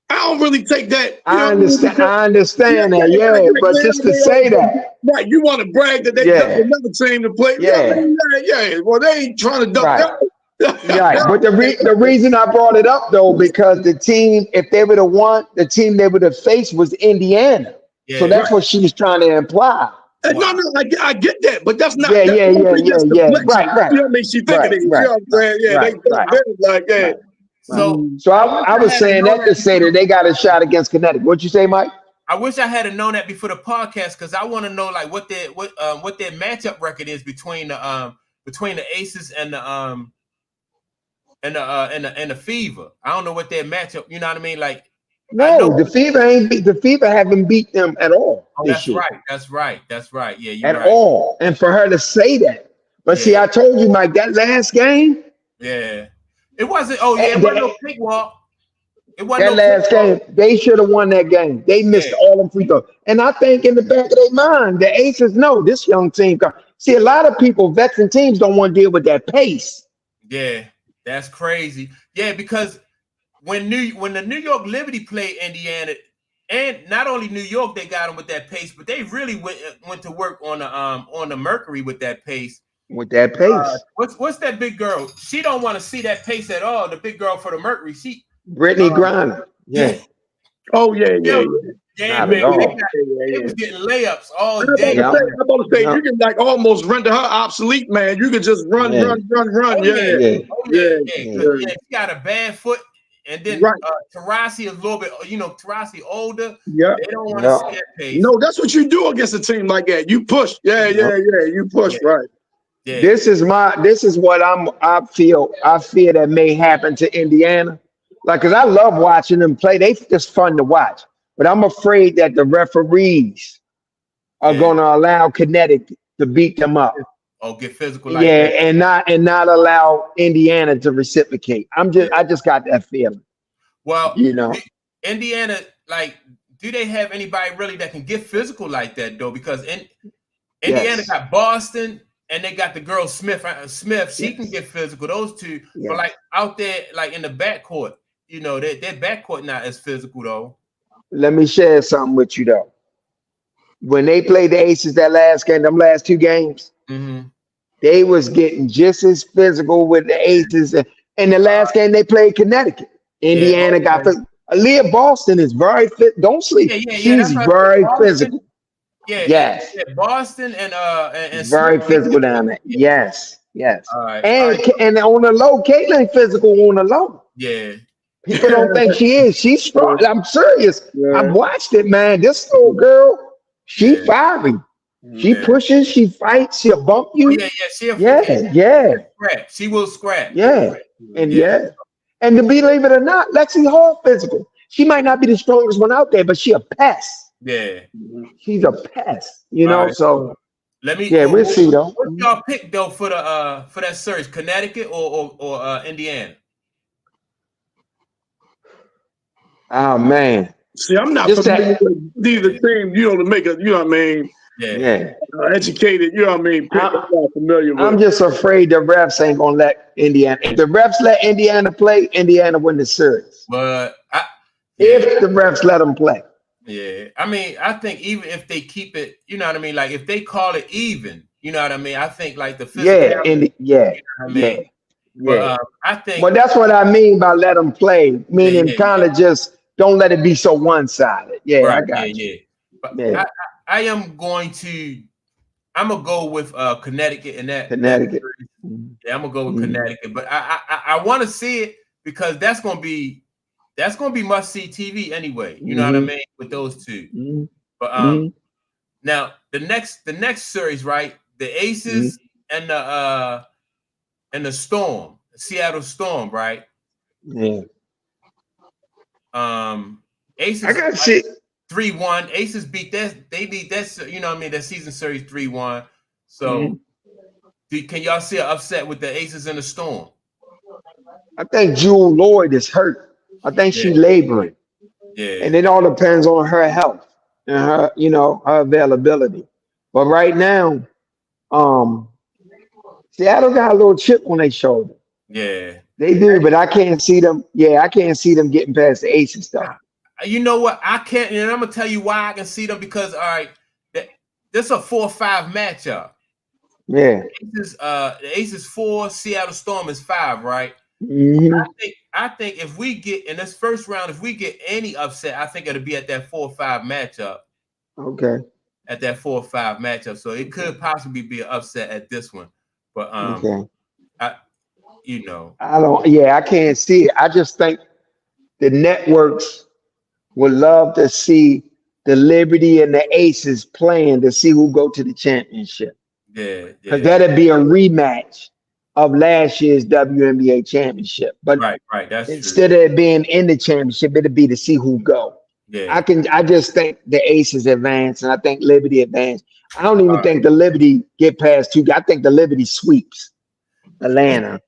C: I don't really take that. You know
B: I
C: what I mean?
B: understand.
C: Because,
B: I understand that. Yeah, but just to say that.
C: right, you want to brag that they ducked
B: Yeah.
C: another team to play. Yeah,
B: Yeah.
C: yeah. Well, they ain't trying to duck
B: Right.
C: y'all.
B: Right. But the reason I brought it up though, because the team, if they would have won, the team they would have faced was Indiana. So
A: Yeah.
B: that's what she was trying to imply.
C: No, no, I get that, but that's not
B: Yeah,
C: that's
B: yeah, yeah,
C: probably
B: yeah,
C: just the
B: yeah.
C: flex.
B: Right, right,
C: You know what I mean? She think it
B: right,
C: is. You
B: right,
C: know what I'm saying? Yeah, they
B: right, right,
C: like, yeah.
B: right.
A: So
B: So
A: I wish
B: I
A: I
B: was
A: had
B: saying
A: known
B: that to say that they got a shot against Connecticut. What'd you say, Mike?
A: I wish I had known that before the podcast because I want to know like what their matchup record is between the Aces and the Fever. I don't know what their matchup. You know what I mean? Like I know.
B: No, the Fever haven't beat them at all
A: Oh,
B: this
A: that's
B: year.
A: right. That's right. That's right. Yeah, you're
B: At
A: right.
B: all. And for her to say that. But see,
A: Yeah,
B: I told you, Mike, that last game,
A: yeah. It wasn't. Oh yeah, it
B: and
A: wasn't no
B: that,
A: cakewalk. It wasn't
B: that
A: no
B: last
A: cakewalk.
B: game, they should have won that game. They missed
A: Yeah,
B: all them free throws. And I think in the back of their mind, the Aces know this young team. See, a lot of people, veteran teams, don't want to deal with that pace.
A: yeah. That's crazy. Yeah, because when the New York Liberty played Indiana, and not only New York, they got them with that pace, but they really went to work on the Mercury with that pace.
B: With that pace.
A: What's that big girl? She don't want to see that pace at all. The big girl for the Mercury. She
B: Brittany Griner.
A: yeah.
B: Yeah.
C: Oh yeah,
A: Yeah, yeah,
B: Not at
A: man.
B: all.
A: They was getting layups all
C: I'm
A: day.
B: Yeah.
C: about to say,
B: Yeah.
C: you can like almost render her obsolete, man. You can just run.
B: Yeah.
A: Oh
C: Yeah,
A: yeah,
B: Yeah.
A: oh yeah, yeah.
B: Yeah.
A: 'Cause, yeah, she got a bad foot, and then
C: right.
A: Tarasi is a little bit, Tarasi older.
C: Yeah.
A: They don't want to
B: Yeah.
A: see that pace.
C: No, that's what you do against a team like that. You push. Yeah. You push,
A: Yeah.
C: right.
A: Yeah,
B: This is what I feel that may happen to Indiana. Like, cause I love watching them play. They just fun to watch. But I'm afraid that the referees are
A: yeah.
B: gonna allow Connecticut to beat them up.
A: Oh, get physical like
B: Yeah,
A: that.
B: and not allow Indiana to reciprocate. I just got that feeling.
A: Well,
B: You know.
A: Indiana, like, do they have anybody really that can get physical like that though? Because Indiana
B: Yes.
A: got Boston. And they got the girl Smith. She
B: Yes.
A: can get physical. Those two,
B: Yes.
A: but like out there, like in the backcourt, their backcourt not as physical though.
B: Let me share something with you though. When they played the Aces that last game, them last two games,
A: Mm-hmm.
B: they was getting just as physical with the Aces. And the last game they played Connecticut. Indiana got physical. Aaliyah Boston is very fit. Don't sleep. She's
A: That's
B: very
A: Boston,
B: physical.
A: Yeah,
B: Yes.
A: yeah, Boston and
B: Very
A: Smith,
B: physical down there. Yes. Yes.
A: All right.
B: And on the low, Caitlin physical on the low.
A: Yeah.
B: People don't think she is. She's strong. I'm serious.
C: Yeah.
B: I've watched it, man. This little girl, she fiery. She pushes, she fights, she'll bump you. Yeah.
A: Scrap. She will scrap.
B: Yeah. And and to believe it or not, Lexi Hall physical. She might not be the strongest one out there, but she a pest.
A: Yeah.
B: She's a pest, Right. So
A: let me.
B: we'll see though.
A: What y'all pick though for that series? Connecticut or Indiana?
B: Oh man.
C: See, I'm not familiar with neither team. To make a, you know what I mean?
A: Yeah.
C: Educated. You know what I mean? I'm not familiar with.
B: I'm just afraid the refs ain't gonna let Indiana. If the refs let Indiana play, Indiana win the series.
A: But
B: if the refs let them play.
A: Yeah, I mean, I think even if they keep it, you know what I mean. Like if they call it even, you know what I mean. I think like the physical. But, I think.
B: Well, that's what I mean by let them play, meaning kind of just don't let it be so one-sided. Yeah,
A: right,
B: I got you.
A: But I am going to. I'm gonna go with Connecticut in that.
B: Connecticut.
A: Yeah, I'm gonna go with Connecticut, but I want to see it because that's gonna be must see TV anyway. You know what I mean with those two. But now the next series, right? The Aces and the Storm, the Seattle Storm, right?
B: Yeah.
A: Aces.
B: I got shit.
A: 3-1. Aces beat that. They beat that. You know what I mean? That season series 3-1. So, can y'all see an upset with the Aces and the Storm?
B: I think Jewel Lloyd is hurt. I think she's laboring.
A: Yeah.
B: And it all depends on her health and her, her availability. But right now, Seattle got a little chip on their shoulder.
A: Yeah.
B: They do, but I can't see them. Yeah, I can't see them getting past the Aces stuff.
A: You know what? I can't, and I'm gonna tell you why I can see them, because all right, this is a 4-5 matchup.
B: Yeah.
A: The Aces 4, Seattle Storm is 5, right? I think if we get in this first round, if we get any upset, I think it'll be at that 4-5 matchup.
B: Okay.
A: At that 4-5 matchup, so it could possibly be an upset at this one, but
B: okay.
A: I don't.
B: Yeah, I can't see it. I just think the networks would love to see the Liberty and the Aces playing to see who go to the championship.
A: Yeah.
B: Because that'd be a rematch of last year's WNBA championship. But
A: right, that's
B: instead
A: true.
B: of it being in the championship, it'd be to see who go.
A: Yeah.
B: I just think the Aces advance, and I think Liberty advance. I don't even think the Liberty get past 2. I think the Liberty sweeps Atlanta.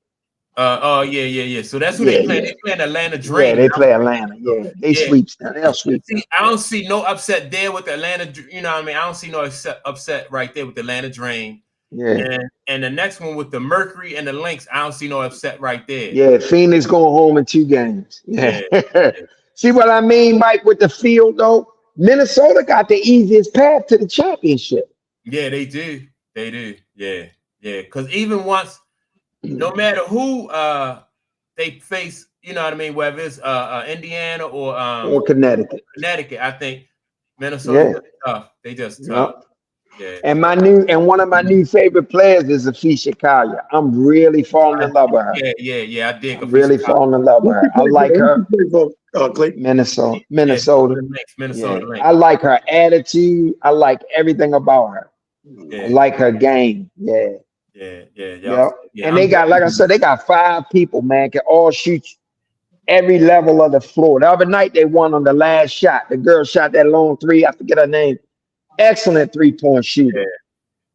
A: Yeah. So that's who they play. They play in Atlanta Dream.
B: Yeah, they play Atlanta. Yeah, they sweeps them. They'll sweep them.
A: I don't see no upset there with the Atlanta. You know what I mean? I don't see no upset right there with the Atlanta Dream.
B: Yeah.
A: And the next one with the Mercury and the Lynx, I don't see no upset right there.
B: Yeah, Phoenix going home in 2 games. Yeah. See what I mean, Mike, with the field, though? Minnesota got the easiest path to the championship.
A: Yeah, they do. They do. Yeah. Because even once, no matter who they face, you know what I mean, whether it's Indiana or
B: Connecticut.
A: I think Minnesota's tough. They just tough. Yeah.
B: And one of my new favorite players is Afisha Collier. I'm really falling in love with her.
A: Yeah. I dig.
B: I'm really falling in love with her. I like her. Minnesota.
A: Minnesota.
B: I like her attitude. I like everything about her. I like her game. Yeah. And they got, like I said, they got 5 people, man, can all shoot every level of the floor. The other night they won on the last shot. The girl shot that long 3. I forget her name. Excellent 3-point shooter.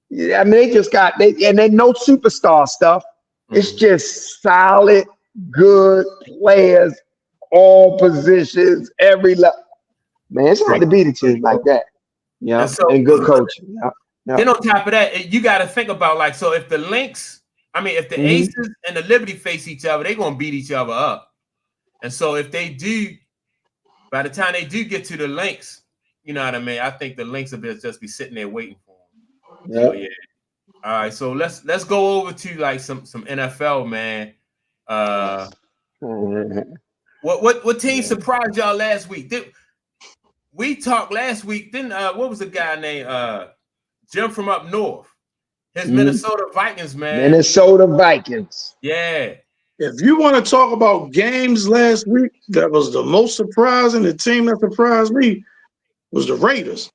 B: Yeah, I mean, they just got and they no superstar stuff. It's just solid, good players, all positions, every level. Man, it's hard to beat a team like that. Yeah, and good coaching.
A: Then on top of that, you got to think about, like, so if the Lynx, if the Aces and the Liberty face each other, they're gonna beat each other up. And so if they do, by the time they do get to the Lynx, you know what I mean, I think the Lynx will just be sitting there waiting for them. So, all right, so let's go over to like some NFL, man. What team surprised y'all last week? We talked last week. Then what was the guy named Jim from up north? His Minnesota Vikings, man.
B: Minnesota Vikings.
A: Yeah.
C: If you want to talk about games last week, that was the most surprising. The team that surprised me was the Raiders.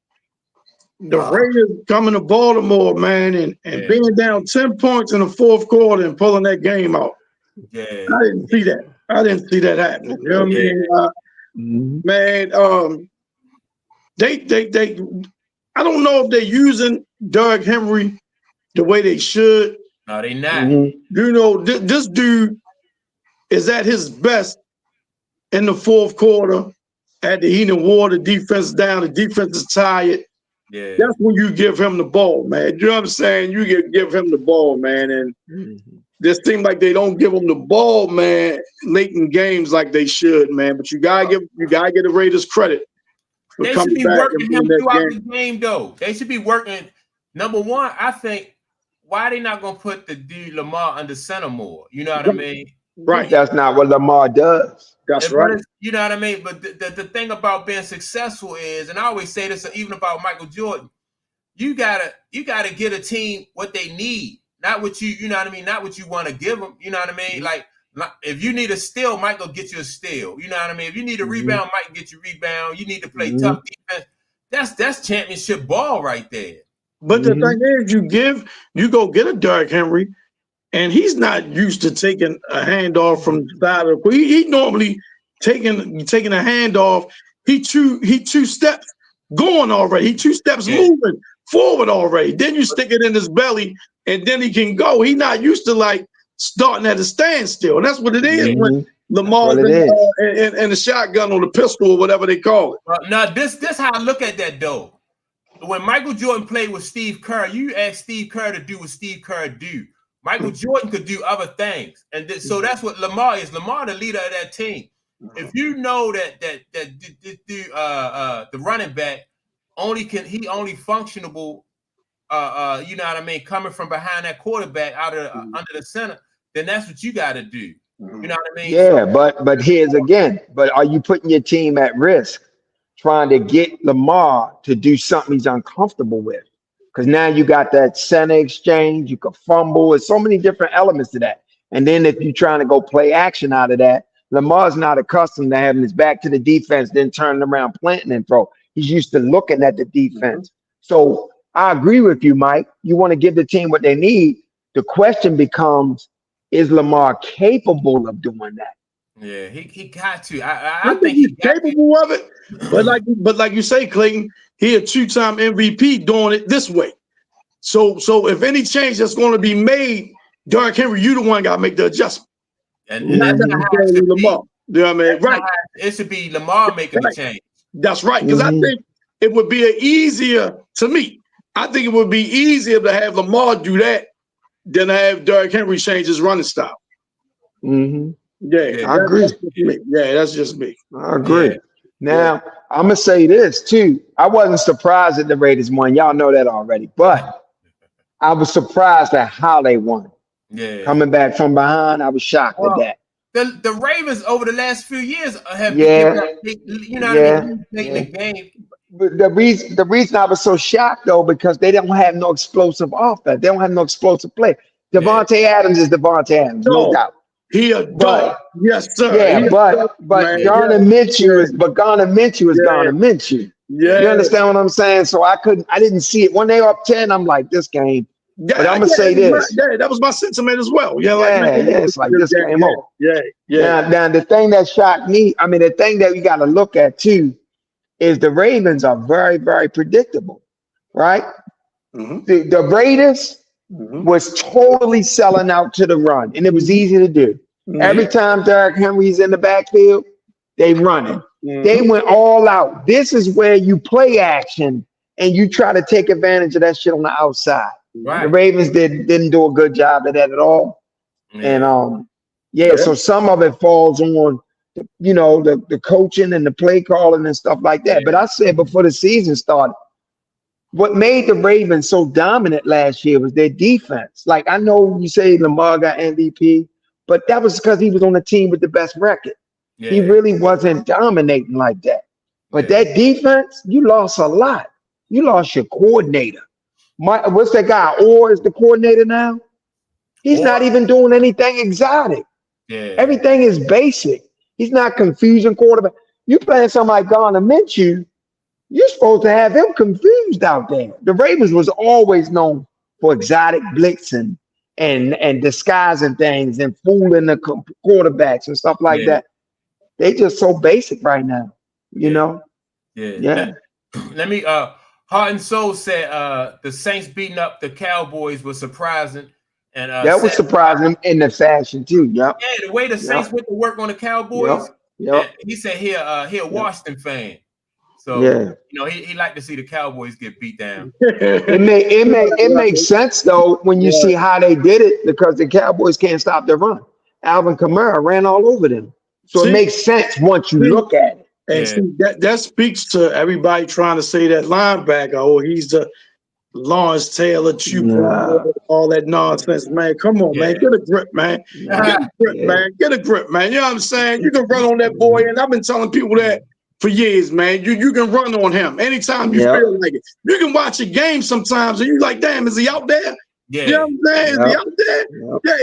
C: The Raiders coming to Baltimore, man, and being down 10 points in the 4th quarter and pulling that game out.
A: Yeah.
C: I didn't see that. I didn't see that happening. You know what I mean? Man, they I don't know if they're using Derrick Henry the way they should.
A: No, they not.
C: You know, this dude is at his best in the 4th quarter. At the heat and water, defense down, the defense is tired.
A: Yeah.
C: That's when you give him the ball, man. You know what I'm saying? You give him the ball, man. And this seems like they don't give him the ball, man, late in games like they should, man. But you gotta give the Raiders credit.
A: They should be working him throughout the game, though. They should be working. Number one, I think, why are they not gonna put the dude Lamar under center more? You know what I mean?
B: Right. That's not what Lamar does.
C: That's right.
A: You know what I mean? But the thing about being successful is, and I always say this even about Michael Jordan, you gotta get a team what they need, not what you know what I mean, not what you want to give them. You know what I mean? Like if you need a steal, Mike will get you a steal. You know what I mean? If you need a rebound, Mike can get you rebound. You need to play tough defense. That's championship ball right there.
C: But the thing is, you go get a Derrick Henry. And he's not used to taking a handoff from the side of the court. He normally taking a handoff. He two steps going already. He 2 steps moving forward already. Then you stick it in his belly, and then he can go. He's not used to like starting at a standstill. And that's what it is when Lamar's in the shotgun or the pistol or whatever they call it.
A: Now this how I look at that though. When Michael Jordan played with Steve Kerr, you asked Steve Kerr to do what Steve Kerr do. Michael Jordan could do other things, and so that's what Lamar is. Lamar, the leader of that team. If you know that the running back only functionable, you know what I mean, coming from behind that quarterback out of under the center, then that's what you got to do. You know what I mean?
B: Yeah, but here's again. But are you putting your team at risk trying to get Lamar to do something he's uncomfortable with? Because now you got that center exchange, you could fumble. There's so many different elements to that. And then if you're trying to go play action out of that, Lamar's not accustomed to having his back to the defense, then turning around, planting and throw. He's used to looking at the defense. So I agree with you, Mike. You want to give the team what they need. The question becomes, is Lamar capable of doing that?
A: Yeah, he got to. I think
C: he's capable of it. But like you say, Clayton, he a 2-time MVP doing it this way. So if any change that's going to be made, Derrick Henry, you the one got to make the adjustment.
A: And that's not how it should
C: Lamar. You know what I mean? Right.
A: It should be Lamar making the change.
C: That's right. Because I think it would be to me, I think it would be easier to have Lamar do that than to have Derrick Henry change his running style. Yeah, I agree. That's just me.
B: I agree. Now, I'm going to say this too. I wasn't surprised that the Raiders won. Y'all know that already. But I was surprised at how they won.
A: Yeah.
B: Coming back from behind, I was shocked at that.
A: The Ravens over the last few years have making the game.
B: But the reason I was so shocked though, because they don't have no explosive offense. They don't have no explosive play. Devontae Adams is Devontae Adams, no doubt.
C: He a dog. Yes, sir.
B: Yeah, but Garner Minshew is Garner Minshew. Yeah. You understand what I'm saying? So I didn't see it. When they were up 10, I'm like, this game. Yeah, but I'm gonna say this.
C: That was my sentiment as well.
B: It's like this game over. Now the thing that shocked me, I mean, the thing that we got to look at too, is the Ravens are very, very predictable, right? The Raiders was totally selling out to the run, and it was easy to do. Every time Derrick Henry's in the backfield, they running. They went all out. This is where you play action and you try to take advantage of that shit on the outside. Right. The Ravens didn't do a good job of that at all. And so some of it falls on the coaching and the play calling and stuff like that. But I said before the season started, what made the Ravens so dominant last year was their defense. Like, I know you say Lamar got MVP, but that was because he was on the team with the best record. Yeah. He really wasn't dominating like that. But that defense, you lost a lot. You lost your coordinator. What's that guy? Orr is the coordinator now? He's not even doing anything exotic. Yeah. Everything is basic. He's not confusing quarterback. You playing somebody like Garner Minshew, you're supposed to have him confused out there. The Ravens was always known for exotic blitzing and disguising things and fooling the quarterbacks and stuff like that. They just so basic right now, you know? Yeah.
A: Let me Heart and Soul said the Saints beating up the Cowboys was surprising. And
B: that was surprising in the fashion too.
A: Yeah, the way the Saints went to work on the Cowboys. He said he a Washington fan. So he liked to see the Cowboys get beat down.
B: It makes sense though when you see how they did it, because the Cowboys can't stop their run. Alvin Kamara ran all over them. So it makes sense once you look at it.
C: And see, that speaks to everybody trying to say that linebacker, he's the Lawrence Taylor, all that nonsense, man. Come on, man. Get a grip, man. Get a grip, man. Get a grip, man. You know what I'm saying? You can run on that boy, and I've been telling people that for years, man. You can run on him anytime you feel like it. You can watch a game sometimes, and you're like, damn, is he out there? Yeah. You know what I'm saying? Is he out there?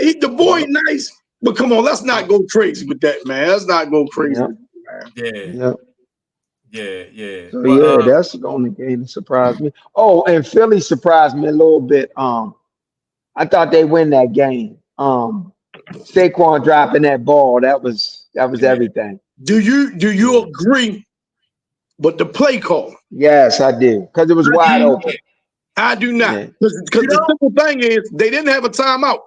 C: Yeah, the boy nice. But come on, let's not go crazy with that, man. Let's not go crazy.
A: So,
B: that's the only game that surprised me. Oh, and Philly surprised me a little bit. I thought they win that game. Saquon dropping that ball, that was everything.
C: Do you agree with the play call?
B: Yes, I do, because it was wide open.
C: I do not, because the simple thing is they didn't have a timeout.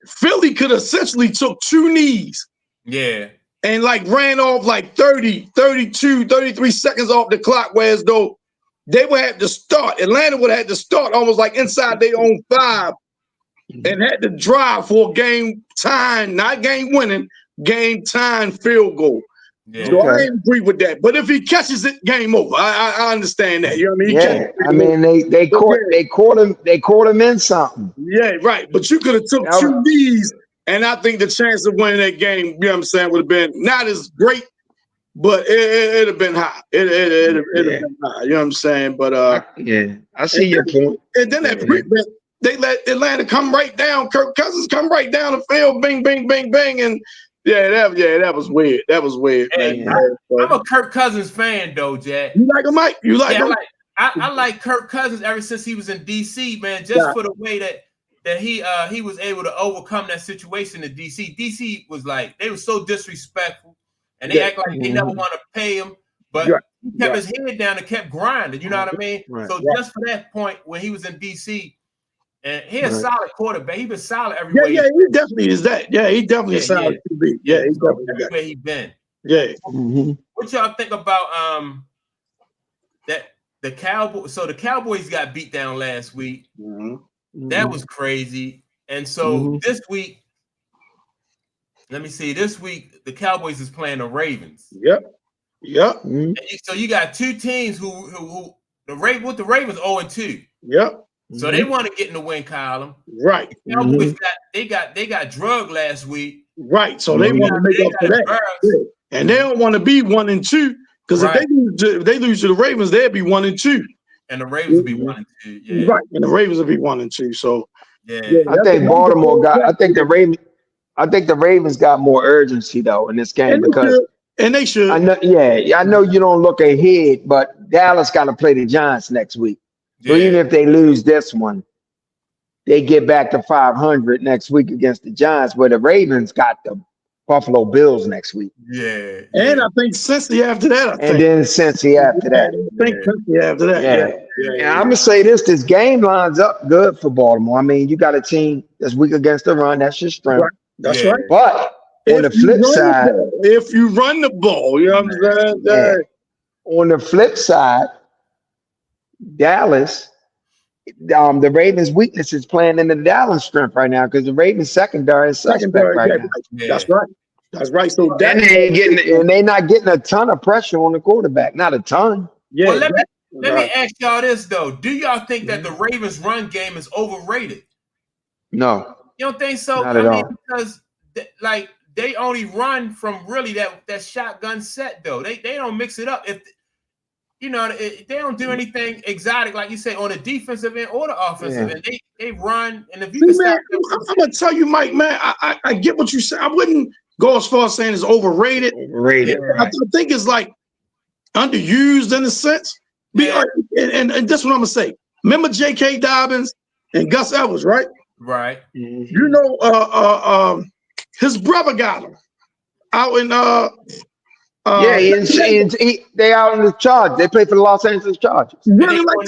C: Philly could essentially took 2 knees. And ran off 30, 32, 33 seconds off the clock, whereas though they would have to start. Atlanta would have had to start almost like inside their own 5 and had to drive for a game time, not game winning, game time field goal.
A: Yeah.
C: So I ain't agree with that. But if he catches it, game over. I understand that. You know what I mean?
B: Yeah, I mean they caught him in something.
C: Yeah, right. But you could have took 2 knees, and I think the chance of winning that game, you know what I'm saying, would have been not as great, but it'd have been high. It'd have been high. You know what I'm saying? But
B: I see your point.
C: And then they let Atlanta come right down. Kirk Cousins come right down the field, bing, bing, bing, bing, and that was weird. That was weird.
A: Hey,
C: man.
A: I'm a Kirk Cousins fan, though, Jack.
C: You like him, Mike? You like him?
A: I like Kirk Cousins ever since he was in DC, man. Just for the way that he was able to overcome that situation in DC. DC was like, they were so disrespectful, and they act like they never want to pay him, but he kept his head down and kept grinding. You know what I mean? So just for that point, when he was in DC. And he's a solid quarterback. He's been solid everywhere.
C: Yeah, he definitely is that. Yeah, he definitely is solid QB. Yeah, he's definitely
A: everywhere he's been.
C: Yeah.
A: What y'all think about that the Cowboys? So the Cowboys got beat down last week. That was crazy. And so this week, let me see. This week the Cowboys is playing the Ravens.
C: Yep.
A: So you got 2 teams who the Ravens 0-2.
C: Yep.
A: So they want to get in the win column,
C: right?
A: The Cowboys got drugged last week,
C: right? So they want to make up for that, and they don't want to be 1-2 because if they lose to the Ravens, they'll be 1-2,
A: and the Ravens will be 1-2, yeah,
C: right? And the Ravens will be 1-2. So
B: I think Baltimore got. I think the Ravens got more urgency though in this game because
C: they should.
B: I know you don't look ahead, but Dallas got to play the Giants next week. So even if they lose this one, they get back to 500 next week against the Giants, where the Ravens got the Buffalo Bills next week.
A: Yeah.
C: And I think Cincy after that.
B: Then Cincy after that.
C: I think Cincy after that.
B: Yeah. I'm going to say this game lines up good for Baltimore. I mean, you got a team that's weak against the run. That's your strength.
C: Right. That's right.
B: But on the flip side.
C: If you run the ball, you know what I'm saying?
B: On the flip side, Dallas, the Ravens' weakness is playing into the Dallas strength right now because the Ravens secondary is suspect right now.
C: That's right. That's right. So
B: they're not getting a ton of pressure on the quarterback. Not a ton.
A: Yeah. Well, let me ask y'all this though: do y'all think that the Ravens' run game is overrated?
B: No.
A: You don't think so?
B: Not at all.
A: Because they only run from really that shotgun set though. They don't mix it up. If they don't do anything exotic, like you say, on the defensive end or the offensive end. They run, and if you can stop them,
C: I'm gonna tell you, Mike, man, I get what you say. I wouldn't go as far as saying it's overrated. I think it's like underused in a sense. And that's what I'm gonna say. Remember J.K. Dobbins and Gus Edwards, right?
A: Right.
C: You know, his brother got him out in
B: they out in the Chargers. They play for the Los Angeles Chargers.
C: Running like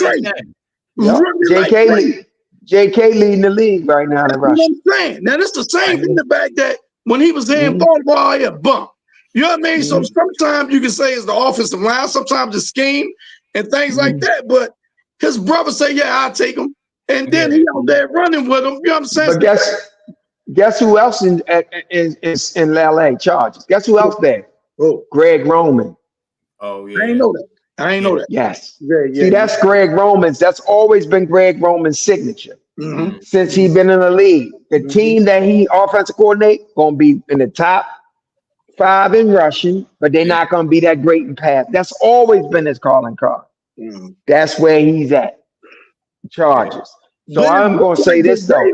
C: crazy.
B: JK leading the league right now in Russia.
C: You know what I'm saying? Now that's the same thing the fact that when he was in Baltimore, bump. You know what I mean? So sometimes you can say it's the offensive line, sometimes the scheme and things like that. But his brother say, "Yeah, I'll take him," and then he out there running with him. You know what I'm saying?
B: But guess who else is in LA Chargers? Guess who else there?
C: Oh,
B: Greg Roman.
A: Oh yeah,
C: I ain't know that.
B: Yes. See, that's Greg Roman's. That's always been Greg Roman's signature since he's been in the league. The team that he offensive coordinate gonna be in the top 5 in rushing, but they're not gonna be that great in pass. That's always been his calling card. That's where he's at. Chargers. So I'm gonna say this though.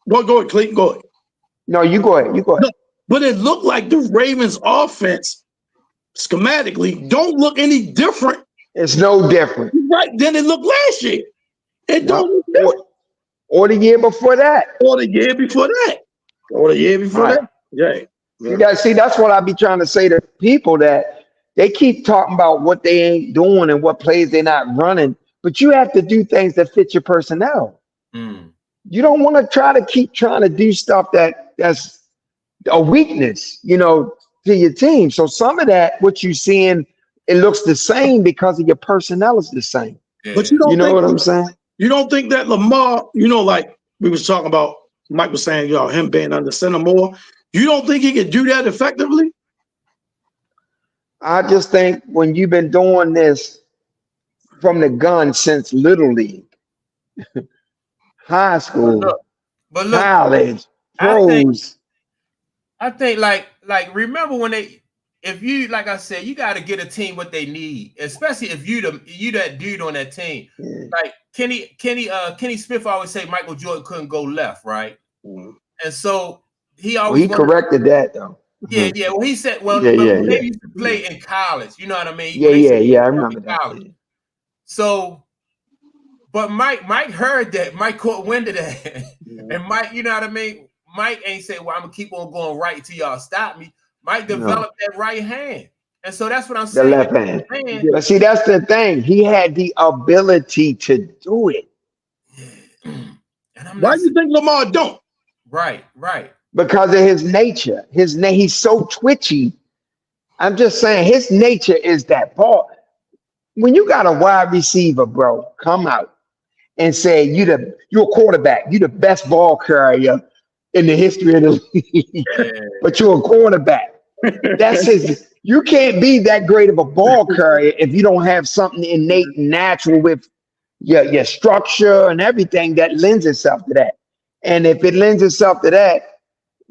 C: Go ahead, Clayton. Go ahead.
B: No, you go ahead. No,
C: but it looked like the Ravens offense schematically don't look any different.
B: It's no different.
C: Right, than it looked last year. It don't look different.
B: Or the year before that.
C: Or the year before that. Yeah.
B: You guys see, that's what I be trying to say to people, that they keep talking about what they ain't doing and what plays they're not running, but you have to do things that fit your personnel. You don't want to try to keep trying to do stuff that's a weakness, to your team. So some of that, what you're seeing, it looks the same because of your personnel is the same.
C: But you know
B: what I'm saying?
C: You don't think that Lamar, like we was talking about Mike was saying, him being under center more. You don't think he could do that effectively?
B: I just think when you've been doing this from the gun since Little League, high school,
A: but look,
B: college,
A: I
B: pros.
A: think remember when if you, like I said, you got to get a team what they need, especially if you that dude on that team.
B: Yeah.
A: Like Kenny Smith always say Michael Jordan couldn't go left, right? And so he always
B: corrected that though.
A: Yeah. Well, he said, they used to play in college. You know what I mean?
B: Yeah. I remember that.
A: College. So, but Mike heard that. Mike caught wind of that, and Mike, you know what I mean? Mike ain't say, "Well, I'm gonna keep on going right till y'all stop me." Mike developed that right hand, and so that's what I'm saying.
B: The left hand. But see, that's the thing. He had the ability to do it.
C: And why do you think Lamar don't?
B: Right. Because of his nature. He's so twitchy. I'm just saying, his nature is that ball. When you got a wide receiver, bro, come out and say you're a quarterback, you're the best ball carrier in the history of the league, but you're a quarterback. That's his. You can't be that great of a ball carrier if you don't have something innate and natural with your structure and everything that lends itself to that. And if it lends itself to that,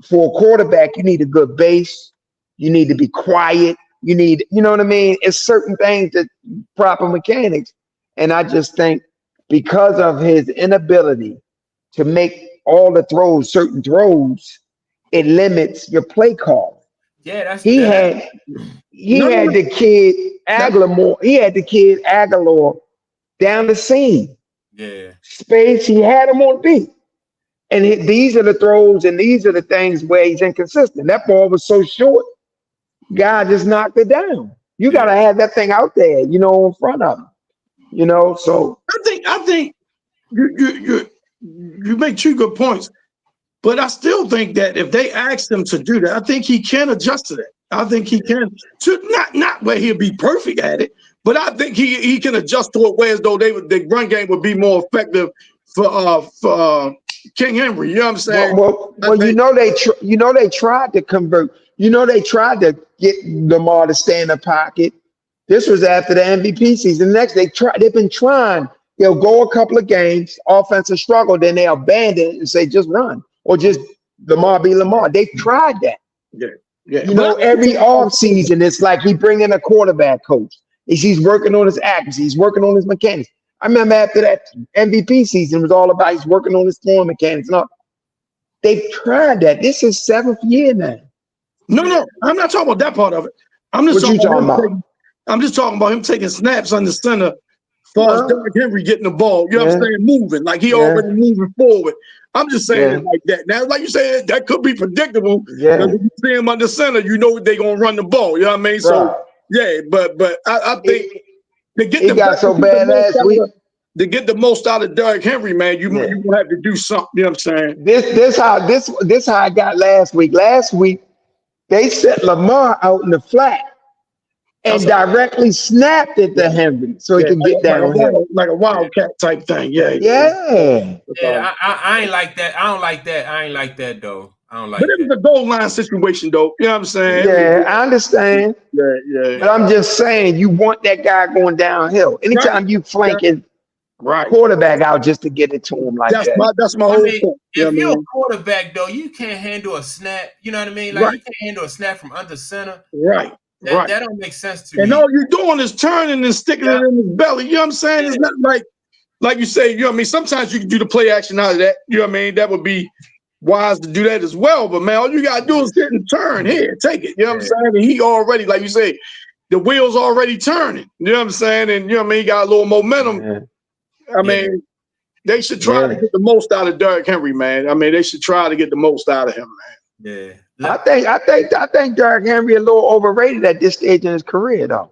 B: for a quarterback, you need a good base. You need to be quiet. You know what I mean? It's certain things that proper mechanics. And I just think because of his inability to make all the throws, certain throws, it limits your play call.
A: Yeah,
B: he had the kid Aguilar. He had the kid Aguilar down the seam.
A: Yeah.
B: Space, he had him on beat. And these are the throws and these are the things where he's inconsistent. That ball was so short, God just knocked it down. You got to have that thing out there, in front of him. So
C: I think you make two good points, but I still think that if they ask him to do that, I think he can adjust to that. I think he can not where he'll be perfect at it, but I think he can adjust to it whereas though the run game would be more effective for King Henry. You know what I'm saying?
B: Well, they tried to convert. They tried to get Lamar to stay in the pocket. This was after the MVP season. Next, they've been trying. They'll go a couple of games, offensive struggle, then they abandon it and say just run or just Lamar be Lamar. They've tried that.
C: Yeah.
B: Every offseason, it's like he bring in a quarterback coach. He's working on his accuracy. He's working on his mechanics. I remember after that MVP season, it was all about he's working on his throwing mechanics. No, they've tried that. This is 7th year now.
C: No, I'm not talking about that part of it. I'm just talking about him taking snaps on the center as far as Derrick Henry getting the ball. You know what I'm saying? Moving, like he already moving forward. I'm just saying it like that. Now, like you said, that could be predictable.
B: Yeah.
C: If you see him under center, you know they're going to run the ball. You know what I mean? So, but I think to get to get the most out of Derrick Henry, man, you gonna have to do something. You know what I'm saying?
B: This how I got last week. Last week they set Lamar out in the flat and directly snapped it to Henry so he can get downhill.
C: Like a wildcat type thing. Yeah.
A: I ain't like that. I don't like that. I ain't like that though. I don't like
C: that. But it was a goal line situation though. You know what I'm saying?
B: Yeah, I understand.
C: Yeah.
B: But I'm just saying you want that guy going downhill. Anytime you flanking quarterback out just to get it to him like that.
C: That's my whole point.
A: If you're a quarterback though, you can't handle a snap. You know what I mean? Like you can't handle a snap from under center.
C: Right.
A: That don't make sense to me.
C: And all you're doing is turning and sticking it in his belly. You know what I'm saying? It's not like you say, you know what I mean? Sometimes you can do the play action out of that. You know what I mean? That would be wise to do that as well. But man, all you gotta do is hit and turn. Here, take it. You know what I'm saying? And he already, like you say, the wheels already turning. You know what I'm saying? And you know what I mean? He got a little momentum. I mean, they should try to get the most out of Derrick Henry, man. I mean, they should try to get the most out of him, man.
A: Yeah.
B: I think Derrick Henry a little overrated at this stage in his career, though.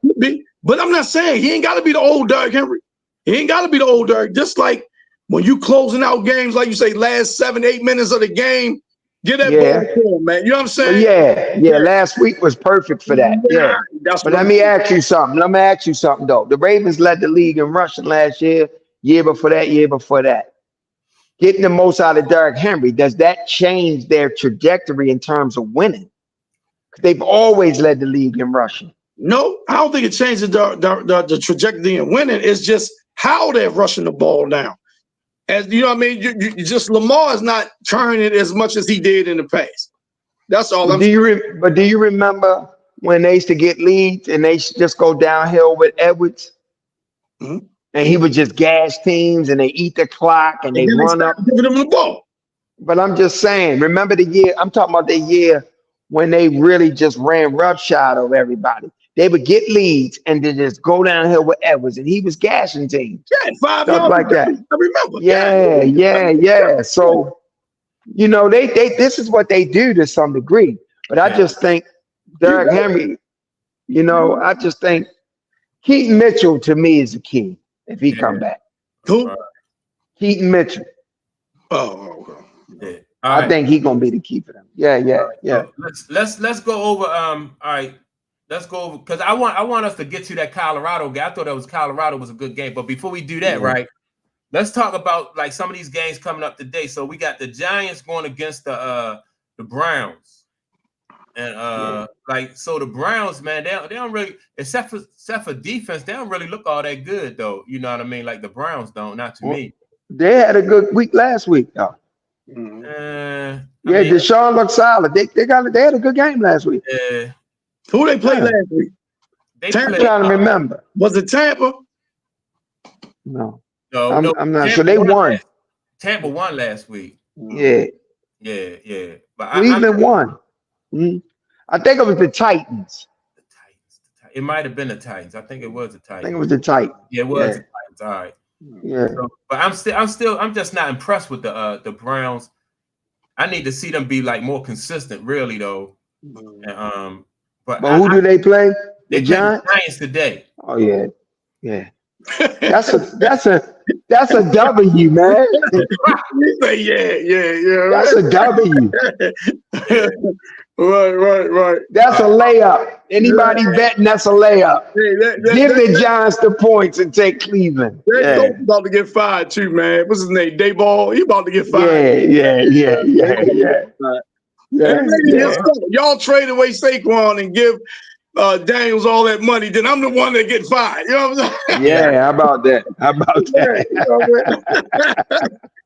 C: But I'm not saying he ain't got to be the old Derrick Henry. He ain't got to be the old Derrick. Just like when you closing out games, like you say, last 7-8 minutes of the game, get that ball to him, man. You know what I'm saying?
B: Yeah. Last week was perfect for that. Yeah. But let me ask you something. though. The Ravens led the league in rushing last year. Year before that. getting the most out of Derrick Henry, does that change their trajectory in terms of winning? They've always led the league in rushing.
C: No, I don't think it changes the trajectory in winning. It's just how they're rushing the ball now. As you know what I mean? You just Lamar is not turning it as much as he did in the past. That's all I'm saying.
B: But do you remember when they used to get leads and they just go downhill with Edwards?
C: Mm-hmm.
B: And he would just gas teams and they eat the clock and they run up.
C: Giving them the ball.
B: But I'm just saying, remember the year, I'm talking about the year when they really just ran roughshod over everybody. They would get leads and then just go downhill with Edwards, and he was gashing teams.
C: Yeah, 5
B: stuff
C: yards
B: like that.
C: I remember.
B: Yeah. So, you know, they this is what they do to some degree. But I just think Derrick Henry, you know, I just think Keaton Mitchell to me is the key if he come back.
C: Who?
B: Keaton Mitchell.
C: Oh, okay.
A: Yeah.
B: I think he's gonna be the key for them. Yeah.
A: So let's go over. All right, let's go over because I want us to get to that Colorado game. I thought that was Colorado was a good game, but before we do that, right, let's talk about like some of these games coming up today. So we got the Giants going against the Browns, and like so the Browns, man, they don't really except for defense, they don't really look all that good though. You know what I mean? Like the Browns don't, not to me.
B: They had a good week last week, though. Deshaun looked solid. They had a good game last week.
C: Who they played last week?
B: I'm trying to remember.
C: Was it Tampa?
B: No.
A: I'm
B: not sure. They won.
A: Tampa won last week.
B: Yeah.
A: But
B: Cleveland won. I think it was the Titans.
A: The Titans. It might have been the Titans. I think it was the Titans.
B: I think it was the Titans.
A: Yeah, it was the Titans. All right.
B: Yeah.
A: So, but I'm just not impressed with the Browns. I need to see them be like more consistent, really though. And, but
B: who do they play?
A: They play the Giants today.
B: Oh yeah. That's a W, man.
C: Yeah.
B: That's a W.
C: Right.
B: That's a layup. Anybody betting that's a layup. Give the Giants the points and take Cleveland.
C: They're about to get fired too, man. What's his name? Dayball. He about to get fired.
B: Yeah.
C: Y'all trade away Saquon and give Daniels all that money, then I'm the one that get fired. You know what I'm saying?
B: Yeah, how about that?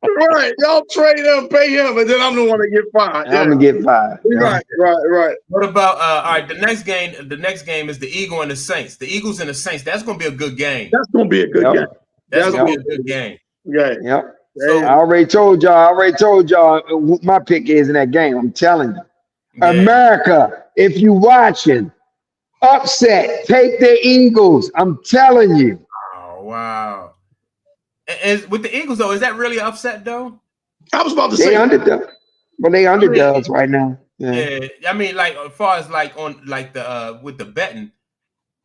C: Right. Y'all trade him, pay him, and then I'm the one that get fired.
B: I'm gonna get fired.
C: Right.
A: What about all right, the next game is the Eagles and the Saints. The Eagles and the Saints, that's gonna be a good game.
C: That's gonna be a good game.
A: That's gonna be a good game.
C: Yeah.
B: Yep. So, I already told y'all who my pick is in that game. I'm telling you. Yeah. America, if you watching, upset, take the Eagles. I'm telling you.
A: Oh, wow. And with the Eagles, though, is that really an upset, though?
C: I was about to say.
B: They underdogs. Well, they underdogs right now.
A: Yeah. I mean, like, as far as, like, on, like, the with the betting,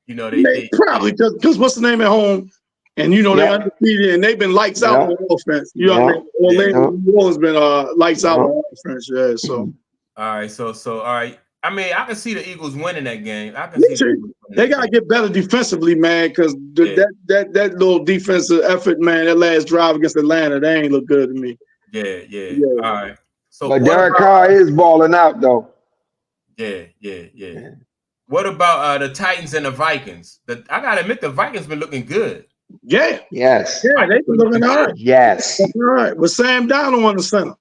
A: you know, they
C: probably, because what's the name at home? And, you know, they're undefeated, and they've been lights out on offense. You know what I mean? Orlando's been lights out on offense, so.
A: All right, so all right. I mean, I can see the Eagles winning that game. I can see
C: they gotta get better defensively, man, because that little defensive effort, man, that last drive against Atlanta, they ain't look good to me.
A: Yeah. All right. So,
B: but Derek Carr is balling out though.
A: Yeah. What about the Titans and the Vikings? I gotta admit, the Vikings been looking good.
C: Yeah.
B: Yes.
C: Yeah, they've been looking all right.
B: Yes.
C: All right. With Sam Darnold on the center.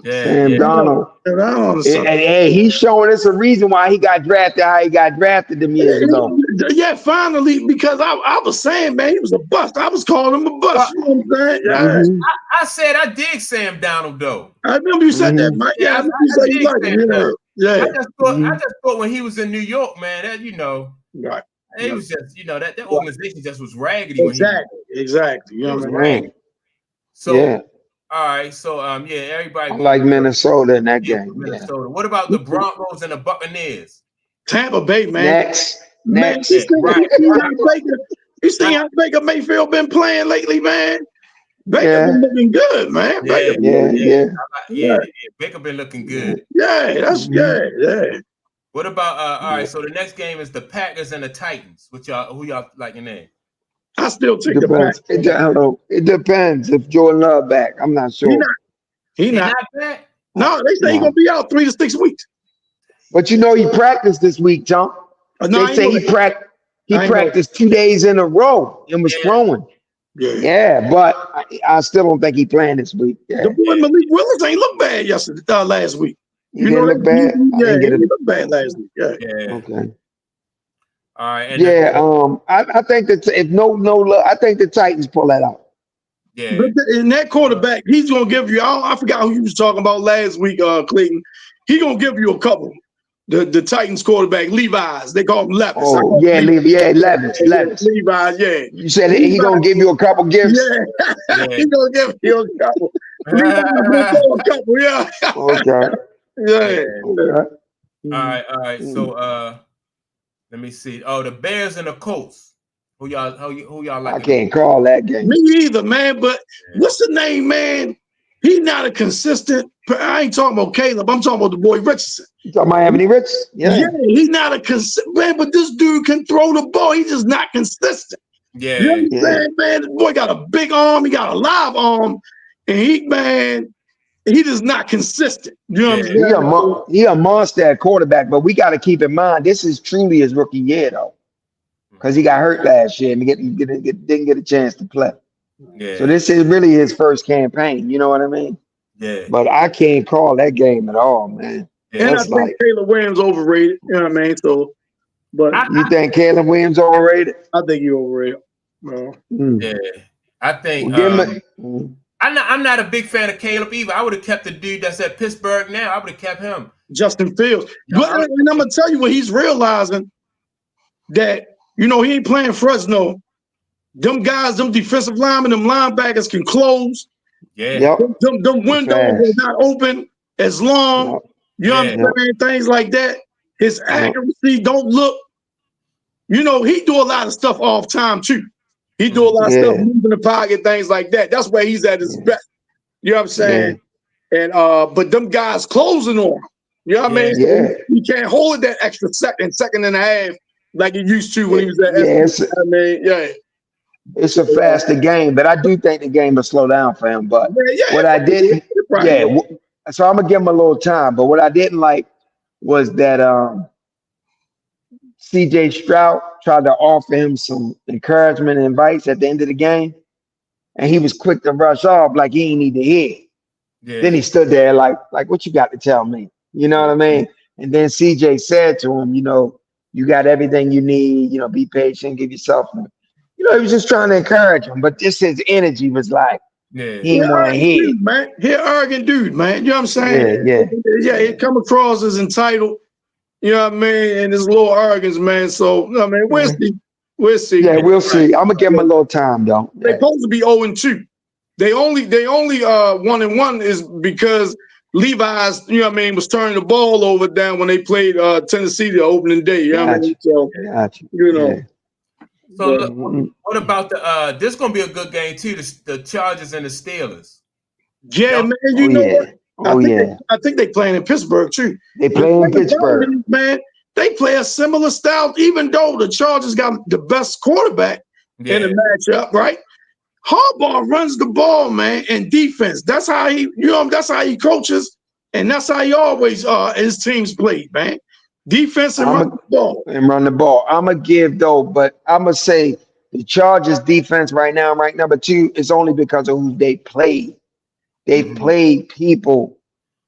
B: Sam Darnold. And hey, he's showing us a reason why he got drafted how he got drafted them years ago.
C: Yeah, finally, because I was saying, man, he was a bust. I was calling him a bust. You know what I'm saying?
A: I said I dig Sam Darnold though.
C: I remember you said that, Mike. Yeah, I remember you said you liked him. Yeah.
A: I just thought when he was in New York, man, that
C: right.
A: It was just, that organization just was raggedy.
C: Exactly. You know what I mean?
A: So, all right. So, everybody.
B: I like Minnesota in that game.
A: Minnesota. Yeah. What about the Broncos and the Buccaneers?
C: Tampa Bay, man.
B: Next.
C: You see how Baker Mayfield been playing lately, man? Baker been looking good, man.
A: Yeah. Baker been looking good.
C: Yeah, that's good. Yeah.
A: What about all right? So the next game is the Packers and the Titans. Who y'all like in there?
C: I still take the Packers.
B: It depends if Jordan Love back. I'm not sure.
C: He not
A: back.
C: No, they say he's gonna be out 3 to 6 weeks.
B: But you know he practiced this week, Tom.
C: No,
B: They say he practiced 2 days in a row and was throwing. Yeah, but I still don't think he playing this week. Yeah.
C: The boy Malik Willis ain't look bad last week.
B: You didn't look bad.
C: He looked bad last week. Yeah.
B: Okay.
A: All right.
B: And I think that if I think the Titans pull that out.
A: Yeah.
C: But in that quarterback, he's gonna give you. I forgot who you was talking about last week, Clayton. He gonna give you a couple. The Titans quarterback, Levi's. They call him Levis.
B: Oh yeah, Levis.
C: Levi's. Yeah.
B: You said he gonna give you a couple gifts.
C: Yeah. He gonna give you a couple. Levi's gonna throw a couple. Yeah.
B: Okay.
C: Yeah.
B: Okay.
A: All right. So let me see. Oh, the Bears and the Colts. Who y'all like?
B: I can't call that game.
C: Me either, man. But what's the name, man? He's not a consistent. I ain't talking about Caleb. I'm talking about the boy Richardson.
B: You talking about Anthony Richardson?
C: Yeah, he's not a consistent man. But this dude can throw the ball. He's just not consistent.
A: Yeah.
C: You know what I'm saying, man? The boy got a big arm. He got a live arm, and he just not consistent. You know what I'm saying?
B: He a monster at quarterback, but we got to keep in mind this is truly his rookie year though, because he got hurt last year and didn't get a chance to play.
A: Yeah.
B: So this is really his first campaign. You know what I mean?
A: Yeah.
B: But I can't call that game at all, man.
C: Yeah. And I think Caleb Williams overrated. You know what I mean? So, but
B: you think Caleb Williams overrated?
C: I think he overrated. Well,
A: yeah. I think. I'm not a big fan of Caleb either. I would have kept the dude that's at Pittsburgh now. I would have kept him.
C: Justin Fields. But and I'm gonna tell you what he's realizing, that he ain't playing Fresno. Them guys, them defensive linemen, them linebackers can close.
A: Yeah.
C: Them windows are not open as long. You know what I'm saying? Things like that. His accuracy don't look. He do a lot of stuff off time too. He do a lot of stuff moving the pocket, things like that. That's where he's at his best. You know what I'm saying? And but them guys closing on him. You know what I mean? So he can't hold it that extra second and a half like he used to when he was at
B: It's a faster game, but I do think the game will slow down for him. But what I didn't, so I'm gonna give him a little time. But what I didn't like was that CJ Stroud tried to offer him some encouragement and advice at the end of the game, and he was quick to rush off like he didn't need to hear. Yeah. Then he stood there like what you got to tell me? You know what I mean? And then CJ said to him, you got everything you need. Be patient, give yourself. He was just trying to encourage him, but just his energy was like, he didn't want to hear.
C: Man, he an arrogant dude, man. You know what I'm saying? Yeah. He come across as entitled. You know what I mean? And his little arrogance, man. So, we'll see. We'll see.
B: Yeah, we'll see. I'm gonna give him a little time, though.
C: They're supposed to be 0-2. They only 1-1 is because Levi's, was turning the ball over down when they played Tennessee the opening day. You know what I mean? So,
A: So look, what about this is gonna be a good game too, the Chargers and the Steelers.
C: Yeah, man. You know what? I think they playing in Pittsburgh too.
B: They play in Pittsburgh.
C: Man, they play a similar style, even though the Chargers got the best quarterback in the matchup, right? Harbaugh runs the ball, man, and defense. That's how that's how he coaches, and that's how he always his teams played, man. Defense and run the ball.
B: I'm gonna give but I'm gonna say the Chargers defense right now, ranked number 2, is only because of who they played. They played people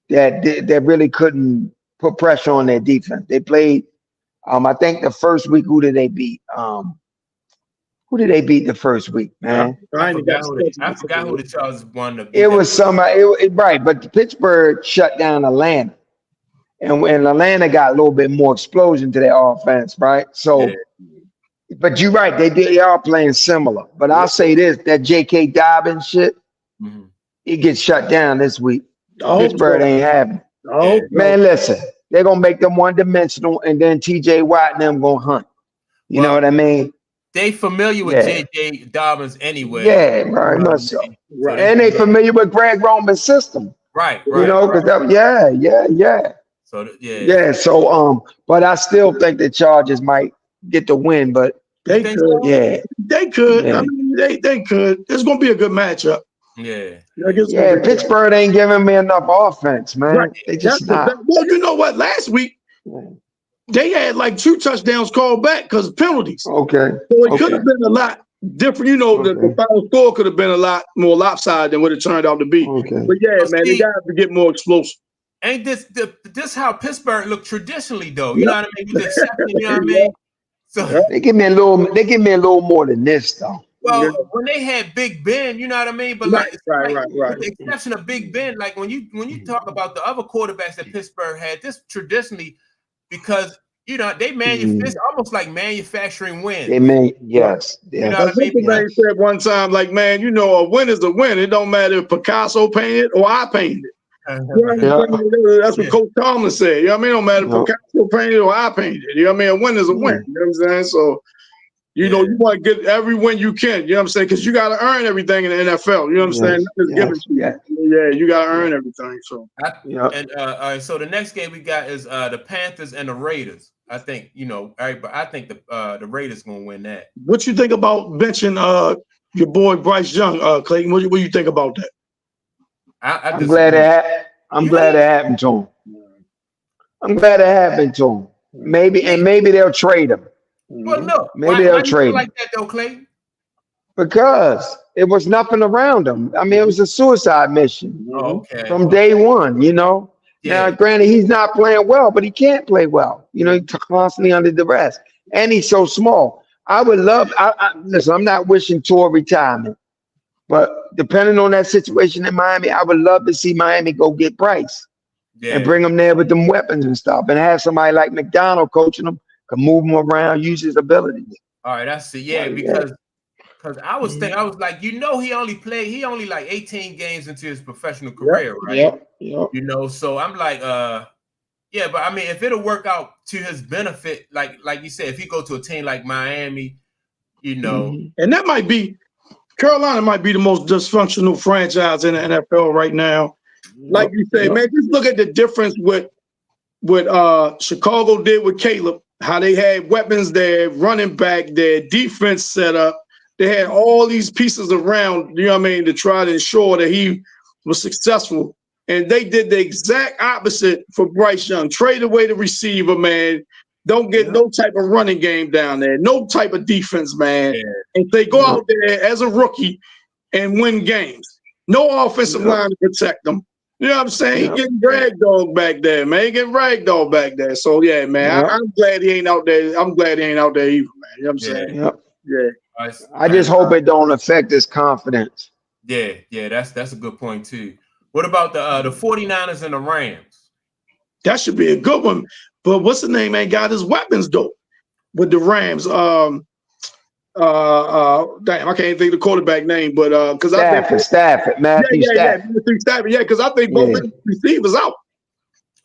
B: that really couldn't put pressure on their defense. They played. I think the first week, who did they beat? Who did they beat the first week, man?
A: I forgot who the Chargers won.
B: It was somebody, right? But Pittsburgh shut down Atlanta. And when Atlanta got a little bit more explosion to their offense, right? So, but you're right, they are playing similar. But I'll say this: that J.K. Dobbins shit, it gets shut down this week. Pittsburgh ain't having it. Man, listen, they're gonna make them one-dimensional, and then T.J. Watt and them gonna hunt. You know what I mean?
A: They familiar with J.J. Dobbins anyway.
B: Yeah, very much so. Right. And they familiar with Greg Roman's system.
A: Right.
B: Because So but I still think the Chargers might get the win, but
C: they could.
B: Yeah.
C: They could.
B: Yeah.
C: I mean, they could. It's gonna be a good matchup.
A: Yeah.
B: Yeah, Pittsburgh ain't giving me enough offense, man.
C: Right.
B: They just not.
C: Well, you know what? Last week they had like 2 touchdowns called back because of penalties.
B: Okay.
C: So it could have been a lot different. You know, the final score could have been a lot more lopsided than what it turned out to be.
B: Okay.
C: But yeah, man, they got to get more explosive.
A: Ain't this how Pittsburgh looked traditionally though? You know what I mean? With the exception, you know what I mean? So
B: they give me a little more than this though.
A: Well, when they had Big Ben, you know what I mean? But
C: right.
A: With the exception of Big Ben, like when you talk about the other quarterbacks that Pittsburgh had, this traditionally, because you know they manufacture almost like manufacturing wins.
B: They may, yes.
A: You know what I mean?
C: They said one time, like, man, you know, a win is a win. It don't matter if Picasso painted or I painted it. That's what Coach Tomlin said. You know what I mean? It don't matter if Picasso painted or I painted it. You know what I mean? A win is a win. You know what I'm saying? So, you know, you want to get every win you can. You know what I'm saying? Because you got to earn everything in the NFL. You know what I'm saying? Not just give it to you. Yeah, you got to earn everything. So,
A: and all right. So the next game we got is the Panthers and the Raiders. I think I think the Raiders gonna win that.
C: What you think about benching your boy Bryce Young, Clayton? What do you think about that?
B: I'm glad it happened to him. I'm glad it happened to him. Maybe they'll trade him.
A: Well, no.
B: Maybe they'll trade him
A: like that though, Clayton.
B: Because it was nothing around him. I mean, it was a suicide mission from day one. You know. Now, granted, he's not playing well, but he can't play well. You know, he's constantly under duress, and he's so small. I would love. Listen, I'm not wishing Tua retirement, but depending on that situation in Miami, I would love to see Miami go get Bryce and bring him there with them weapons and stuff, and have somebody like McDonald coaching him, can move him around, use his abilities.
A: All right, I see. Yeah, because I was thinking, I was like, you know, he only like 18 games into his professional career, right?
B: Yeah.
A: You know, so I'm like, but I mean, if it'll work out to his benefit, like you said, if he go to a team like Miami, you know,
C: and that might be Carolina might be the most dysfunctional franchise in the NFL right now. Like you say, man, just look at the difference with what Chicago did with Caleb, how they had weapons there, running back there, defense set up. They had all these pieces around, you know what I mean, to try to ensure that he was successful. And they did the exact opposite for Bryce Young. Trade away the receiver, man. Don't get no type of running game down there, no type of defense, man. If they go out there as a rookie and win games, no offensive line to protect them. You know what I'm saying? He getting ragdoll back there, man. He getting ragdoll back there. So yeah, man, I'm glad he ain't out there. I'm glad he ain't out there either, man. You know what I'm saying? Yeah.
B: I just hope it don't affect his confidence.
A: Yeah, that's a good point too. What about the 49ers and the Rams?
C: That should be a good one. But what's the name? Ain't got his weapons though with the Rams. Damn, I can't think of the quarterback name, but because
B: Stafford, Matthew Stafford.
C: Yeah, because I think both his receivers out.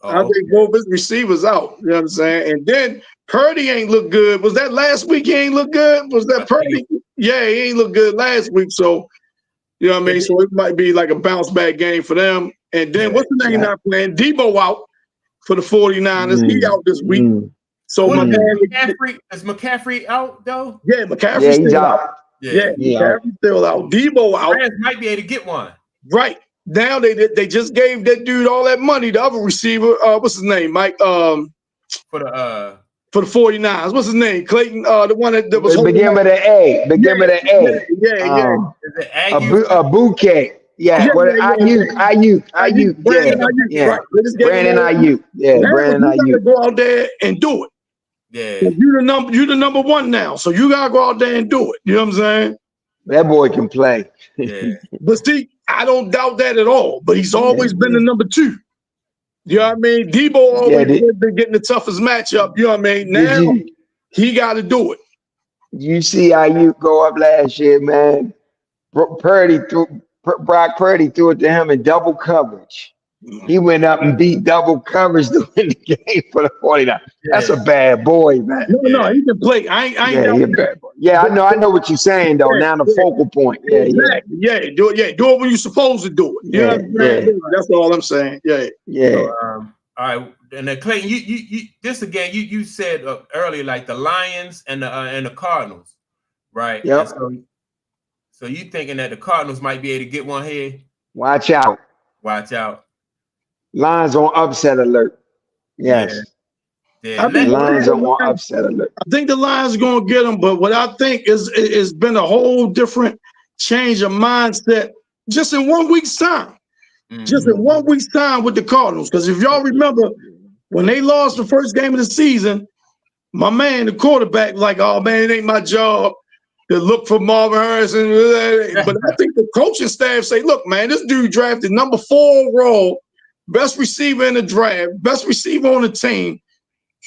C: I think both his receivers out. You know what I'm saying? And then Purdy ain't look good. Was that last week? He ain't look good. Was that Purdy? Yeah, he ain't look good last week. So you know what I mean? So it might be like a bounce back game for them. And then what's the name not playing? Debo out for the 49ers. He out this week. So
A: is McCaffrey out though?
C: Yeah, McCaffrey's
B: he's out.
C: McCaffrey's still out. Debo out.
A: Rams might be able to get one.
C: Right. Now they just gave that dude all that money, the other receiver. What's his name? Mike. For the 49ers. What's his name? Clayton, the one that was
B: begin with an A. Begin with an A.
C: Yeah.
A: Is it Aggie?
B: A bouquet. Ayuk. Brandon Ayuk. Yeah, Brandon Ayuk.
C: You gotta go out there and do it.
A: Yeah.
C: You the number one now. So you gotta go out there and do it. You know what I'm saying?
B: That boy can play.
A: Yeah.
C: But see, I don't doubt that at all. But he's always been the number two. You know what I mean? Debo always been getting the toughest matchup. You know what I mean? Now he got to do it.
B: You see Ayuk go up last year, man. Brock Purdy threw it to him in double coverage. He went up and beat double coverage to win the game for the 49ers. That's a bad boy, man.
C: No, he can play. I ain't
B: he's a bad boy. Yeah, I know what you're saying though. Now the focal point.
C: Do it when you're supposed to do it. You know what I'm saying? That's all I'm saying.
B: Yeah.
A: So, all right, and then Clayton, you this again. You said earlier like the Lions and the Cardinals, right?
B: Yep.
A: So you thinking that the Cardinals might be able to get one here?
B: Watch out.
A: Watch out.
B: Lions on upset alert. Yes.
A: Yeah.
C: I think
B: Lions are on upset alert.
C: I think the Lions are going to get them, but what I think is it's been a whole different change of mindset just in 1 week's time. Just in 1 week's time with the Cardinals. Because if y'all remember, when they lost the first game of the season, my man, the quarterback, like, oh man, it ain't my job to look for Marvin Harrison. But I think the coaching staff say, look, man, this dude drafted number 4 overall, best receiver in the draft, best receiver on the team.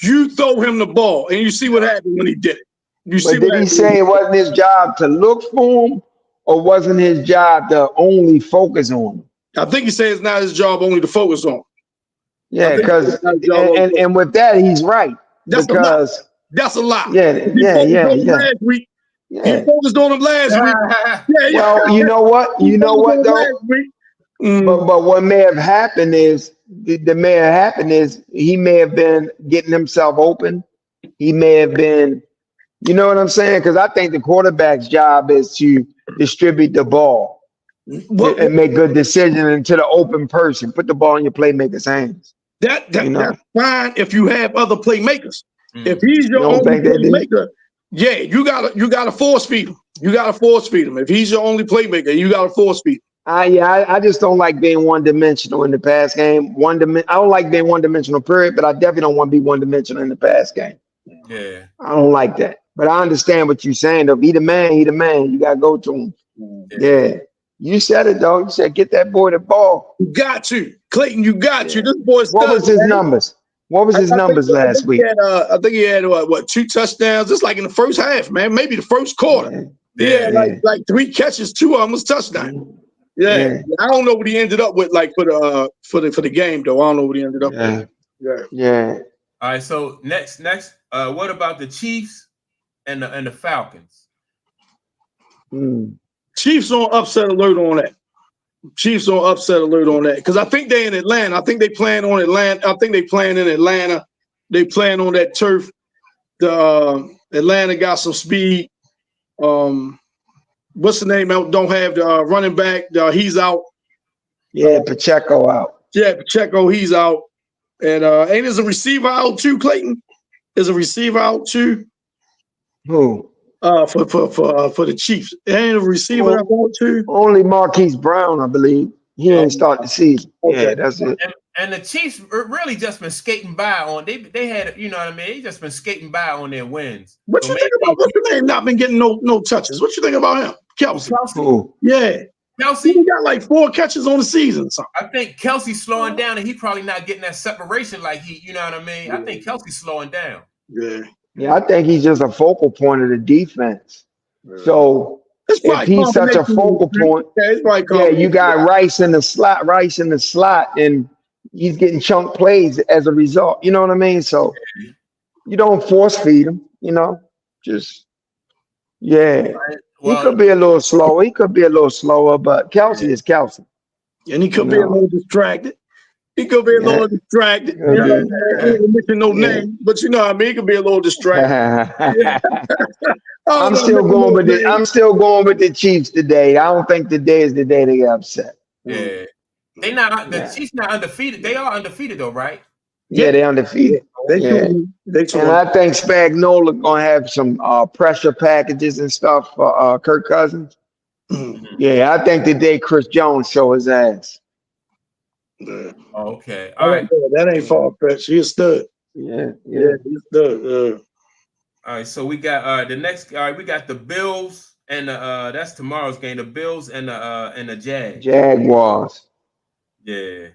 C: You throw him the ball, and you see what happened when he did it.
B: But did he say it wasn't his job to look for him, or wasn't his job to only focus on him?
C: I think he said it's not his job only to focus on.
B: Yeah, because and with that, he's right.
C: That's
B: because
C: a lie. That's a lie.
B: Yeah.
C: Last week. He focused on him last week.
B: Well, you know what? You know what though? But what may have happened is he may have been getting himself open. He may have been, you know what I'm saying? Because I think the quarterback's job is to distribute the ball and make good decisions to the open person. Put the ball in your playmaker's hands.
C: That's fine if you have other playmakers. If he's your only playmaker, you gotta force feed him. You gotta force feed him. If he's your only playmaker, you gotta force feed him.
B: I just don't like being one-dimensional in the pass game. I don't like being one-dimensional, period, but I definitely don't want to be one-dimensional in the pass game.
A: Yeah.
B: I don't like that. But I understand what you're saying, though. He the man. You got to go to him. Yeah. You said it, though. You said, get that boy the ball.
C: You got to. Clayton, you got to. This boy's
B: What was his numbers? What was his numbers last week?
C: I think he had, what, 2 touchdowns? Just like in the first half, man. Maybe the first quarter. Yeah, like 3 catches, 2 of them was touchdowns. Yeah, I don't know what he ended up with, like for the game though. I don't know what he ended up with.
B: Yeah.
A: All right. So next, what about the Chiefs and the Falcons?
C: Chiefs on upset alert on that. Chiefs on upset alert on that because I think they're in Atlanta. I think they playing on Atlanta. I think they playing in Atlanta. They playing on that turf. The Atlanta got some speed. What's the name? Don't have the running back. He's out.
B: Yeah, Pacheco out.
C: Yeah, Pacheco, he's out. And ain't there's a receiver out too, Clayton? Is a receiver out too?
B: Who?
C: For the Chiefs. Ain't a receiver out too?
B: Only Marquise Brown, I believe. He ain't start the season. Okay. Yeah, that's it.
A: And the Chiefs really just been skating by on. They had, you know what I mean. They just been skating by on their wins.
C: What you think about what's your name not been getting no touches? What you think about him? Kelsey. Yeah.
A: Kelsey
C: he got like 4 catches on the season. So.
A: I think Kelsey's slowing down, and he probably not getting that separation like he. You know what I mean? I think Kelsey's slowing down.
B: Yeah, I think he's just a focal point of the defense. So if he's such a focal point, you got Rice in the slot, and he's getting chunk plays as a result. You know what I mean? So you don't force feed him. You know, just Well, he could be a little slower. But Kelsey is Kelsey.
C: And he could be a little distracted. He could be a little distracted. I ain't mention no name, but you know what I mean? He could be a little distracted.
B: I'm still going with the Chiefs today. I don't think today is the day they get upset.
A: Yeah. The Chiefs not undefeated. They are undefeated though, right?
B: Yeah, they're undefeated. And I think Spagnuolo gonna have some pressure packages and stuff for Kirk Cousins. Yeah, I think today Chris Jones show his ass.
A: Okay, all right.
C: That ain't far-fetched. He's a stud.
B: Yeah,
C: he's a stud.
A: All right, so we got the next. All right, we got the Bills and that's tomorrow's game. The Bills and the
B: Jaguars.
A: Yeah,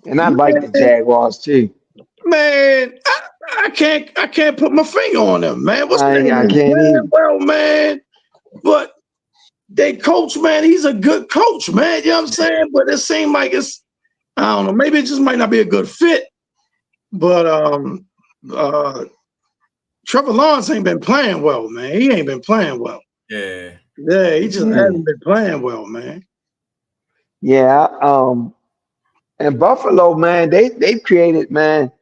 B: and I like the Jaguars too.
C: Man, I can't put my finger on them, man. What's
B: I can't either.
C: Well, man, but they coach, man. He's a good coach, man. You know what I'm saying? But it seems like I don't know. Maybe it just might not be a good fit. But Trevor Lawrence ain't been playing well, man. He ain't been playing well.
A: Yeah,
C: he just hasn't been playing well, man.
B: Yeah, and Buffalo, man, they've created, man.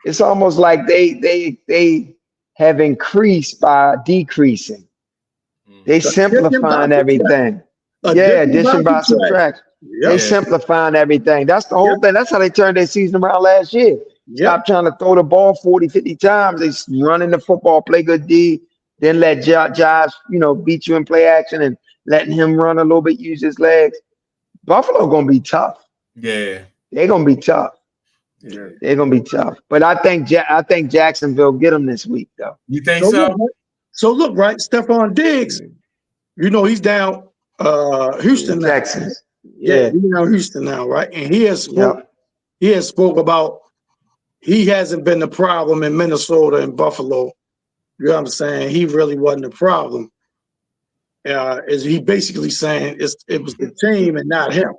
B: It's almost like they have increased by decreasing. They simplifying everything. Yeah, addition by subtraction. They simplifying everything. That's the whole thing. That's how they turned their season around last year. Stop trying to throw the ball 40, 50 times. They running the football, play good D, then let Josh, beat you in play action and letting him run a little bit, use his legs. Buffalo gonna be tough.
A: Yeah.
B: They're gonna be tough. Yeah. They're gonna be tough. But I think Jacksonville get them this week, though.
A: You think so?
C: So look, right, Stephon Diggs, he's down Houston now.
B: Texas.
C: Yeah, he's down Houston now, right? And he has spoke about he hasn't been the problem in Minnesota and Buffalo. You know what I'm saying? He really wasn't the problem. Is he basically saying it was the team and not him?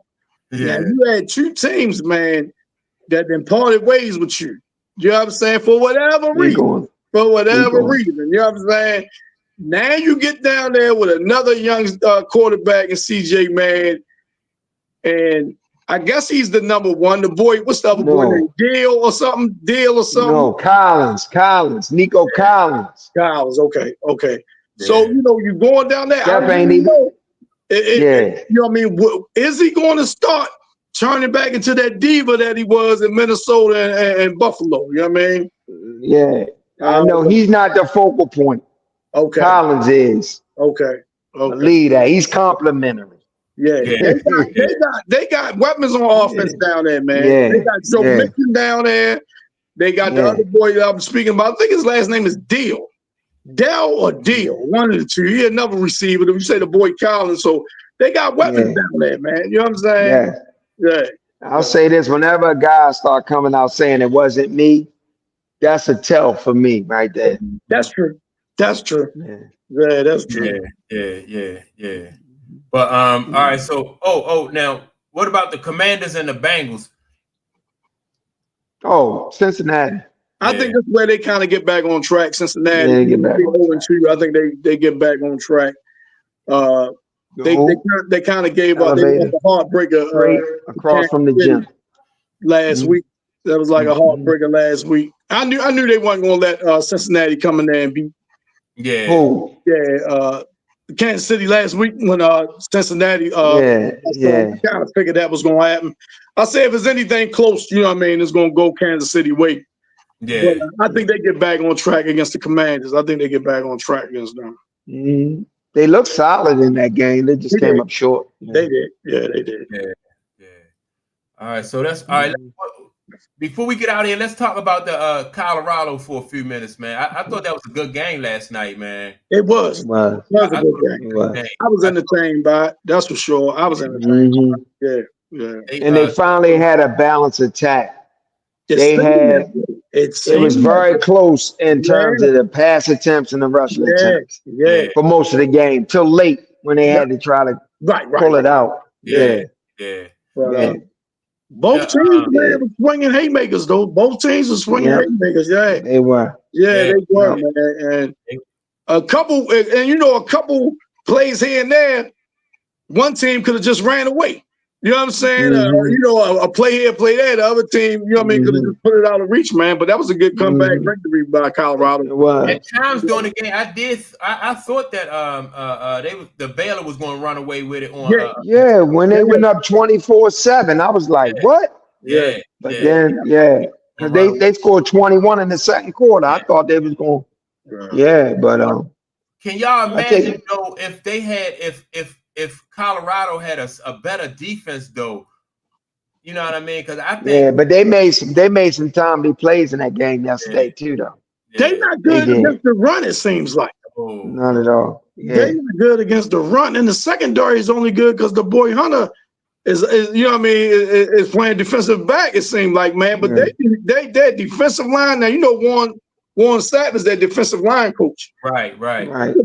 C: Yeah. Now, you had two teams, man, that then parted ways with you. You know what I'm saying? For whatever reason. For whatever reason. You know what I'm saying? Now you get down there with another young quarterback in CJ, man. And I guess he's the number one. The boy, what's the other boy name? Deal or something?
B: No, Collins. Nico Collins.
C: Collins, okay. Yeah. So, you're going down there.
B: Jeff ain't even.
C: You know what I mean? Is he going to start turning back into that diva that he was in Minnesota and Buffalo? You know what I mean?
B: Yeah. I know he's not the focal point.
C: Okay.
B: Collins is.
C: Okay.
B: Believe that. He's complimentary.
C: Yeah. They got weapons on offense down there, man. Yeah. They got Joe Mixon down there. They got the other boy that I'm speaking about. I think his last name is Deal. Dell or Deal, one of the two. He another receiver. You say the boy Collins. So they got weapons down there, man. You know what I'm saying? Yeah.
B: I'll say this: whenever a guy start coming out saying it wasn't me, that's a tell for me right there.
C: That's true. That's true. Yeah, that's true.
A: Yeah. But all right. So now what about the Commanders and the Bengals?
B: Oh, Cincinnati.
C: I think that's where they kind of get back on track. Cincinnati, they get back on track. I think they get back on track. They kind of gave up. They won the heartbreaker
B: across from the gym
C: last week. That was like a heartbreaker last week. I knew they weren't going to let Cincinnati come in there and beat. Kansas City last week when Cincinnati. Kind of figured that was going to happen. I say if it's anything close, you know what I mean, it's going to go Kansas City way. Yeah, but I think they get back on track against the Commanders. I think they get back on track against them.
B: They look solid in that game. They just came up short.
C: They did. Yeah, they did.
A: Yeah. All right, so that's all right. Before we get out of here, let's talk about the Colorado for a few minutes, man. I thought that was a good game last night, man.
C: It was. It was a good game. I was entertained by it. That's for sure. I was entertained. Yeah.
B: And they finally had a balanced attack. It was very close in terms of the pass attempts and the rushing attempts for most of the game till late when they had to try to pull it out.
C: Both teams were swinging haymakers, though. Both teams were swinging haymakers. Yeah,
B: they were.
C: They were, man. And a couple plays here and there, one team could have just ran away. You know what I'm saying? A play here, play there. The other team, you know what I mean, could have just put it out of reach, man. But that was a good comeback victory by Colorado.
B: It was.
A: At times during the game, I thought that the Baylor was going to run away with it on.
B: When they went up 24-7, I was like, what? But then, because they scored 21 in the second quarter. I thought they was going. But
A: can y'all imagine though if they had if Colorado had a better defense, though, you know what I mean? Because I think
B: but they made some timely plays in that game yesterday too, though.
C: They're not good against the run. It seems like
B: not at all.
C: They're not good against the run, and the secondary is only good because the boy Hunter is you know what I mean is playing defensive back. It seemed like, man, but their defensive line now. You know, Warren Sapp is their defensive line coach.
A: Right.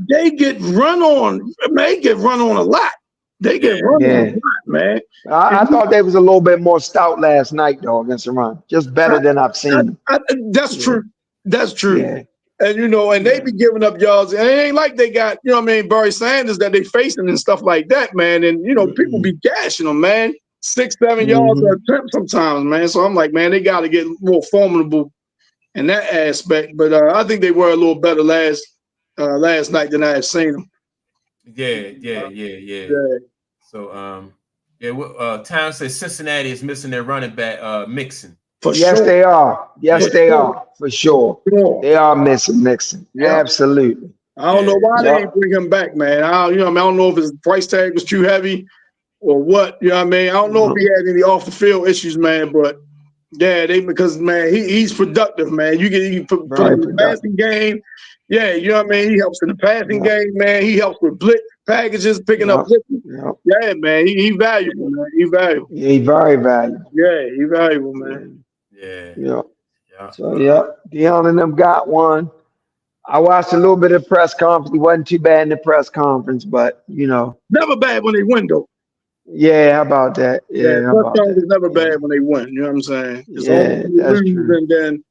C: They get run on. They get run on a lot. They get run on a lot, man.
B: I thought they was a little bit more stout last night, though, against the run. Just better than I've seen.
C: That's true. That's true. Yeah. And they be giving up yards. And it ain't like they got, you know what I mean, Barry Sanders that they facing and stuff like that, man. And, people be gashing them, man. 6-7 yards per attempt sometimes, man. So I'm like, man, they got to get more formidable in that aspect, but I think they were a little better last night than I have seen them.
A: Yeah. So Town says Cincinnati is missing their running back, Mixon.
C: For
B: yes,
C: sure.
B: they are. Yes, they are. For sure. They are missing Mixon.
C: Yep.
B: Absolutely.
C: I don't know why they ain't bring him back, man. I don't know if his price tag was too heavy or what. You know what I mean? I don't know if he had any off the field issues, man. But yeah, because man, he's productive, man. You put him in the passing game. Yeah, you know what I mean? He helps in the passing game, man. He helps with blitz packages, picking up blitzes. Yeah, man. He valuable, man. He valuable.
B: Yeah, he very valuable.
C: Yeah, he valuable, man.
B: Yeah. So Dion and them got one. I watched a little bit of press conference. He wasn't too bad in the press conference, but
C: never bad when they win though.
B: Yeah, how about that? Yeah, how about that?
C: It's never bad when they win. You know what I'm saying? It's
B: Yeah, that's true.
C: And then,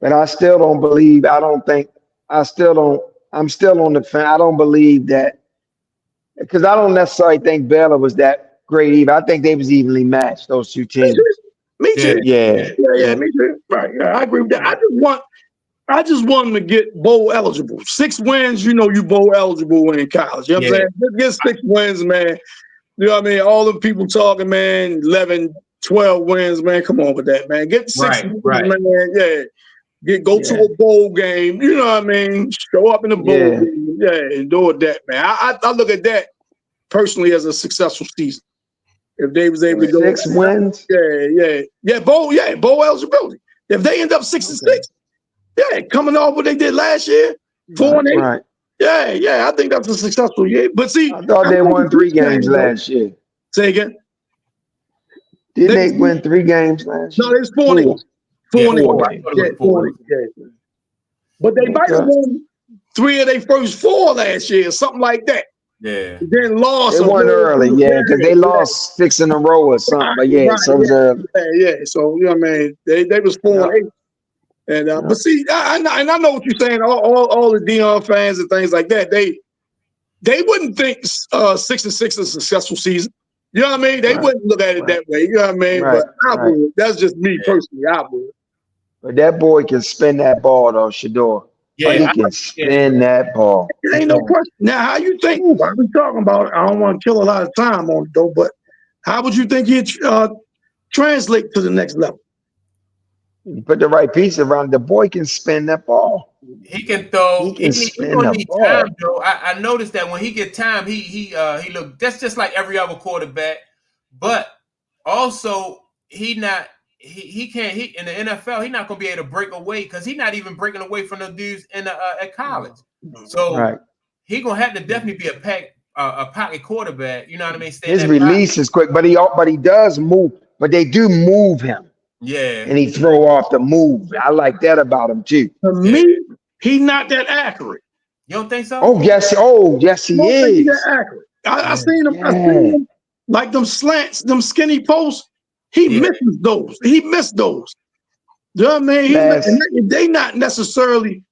B: But I still don't believe. I'm still on the fence. I don't believe that because I don't necessarily think Baylor was that great either. I think they was evenly matched, those two teams.
C: Me too.
B: Yeah,
C: me too. Right. Yeah, I agree with that. I just want them to get bowl eligible. 6 wins, you bowl eligible in college. You know what I'm saying? Just get 6 wins, man. You know what I mean? All the people talking, man, 11, 12 wins, man. Come on with that, man. Get 6 wins, man. Yeah. Go to a bowl game. You know what I mean? Show up in a bowl game. Yeah, and do that, man. I look at that personally as a successful season. If they was able to go
B: 6 wins.
C: Bowl eligibility. If they end up 6-6, coming off what they did last year, 4-8.
B: Right.
C: Yeah, I think that's a successful year. But see,
B: I thought they won 3 games last year.
C: Say again.
B: Didn't they win 3 games last year?
C: No, it's 4-8. 4-8. 4-8. But they might have won 3 of their first 4 last year, something like that.
A: Yeah.
C: Then lost.
B: They won early, because they lost 6 in a row or something. But so it was early.
C: So you know what I mean? They was 4-8. And but see, I know what you're saying. All the Dion fans and things like that, they wouldn't think 6-6 is a successful season. You know what I mean? They wouldn't look at it that way. You know what I mean? But I would. That's just me personally. I would.
B: But that boy can spin that ball, though, Shador. Yeah, he can spin that ball.
C: It ain't no question. Now, how you think? What we talking about? I don't want to kill a lot of time on it though. But how would you think he'd translate to the next level?
B: You put the right piece around. The boy can spin that ball.
A: He can throw.
B: He can spin the ball.
A: Time, though. I noticed that when he get time, he look. That's just like every other quarterback. But also, he can't. He in the NFL, he's not gonna be able to break away because he's not even breaking away from the dudes in at college. So he gonna have to definitely be a pocket quarterback. You know what I mean?
B: His release is quick, but he does move. But they do move him.
A: Yeah,
B: and he throw off the move. I like that about him too.
C: To me, he's not that accurate.
A: You don't think so?
B: Oh yes, he is.
C: He's that accurate. I seen him. I seen him like them slants, them skinny posts. He misses those. He missed those. You know what I mean? They not necessarily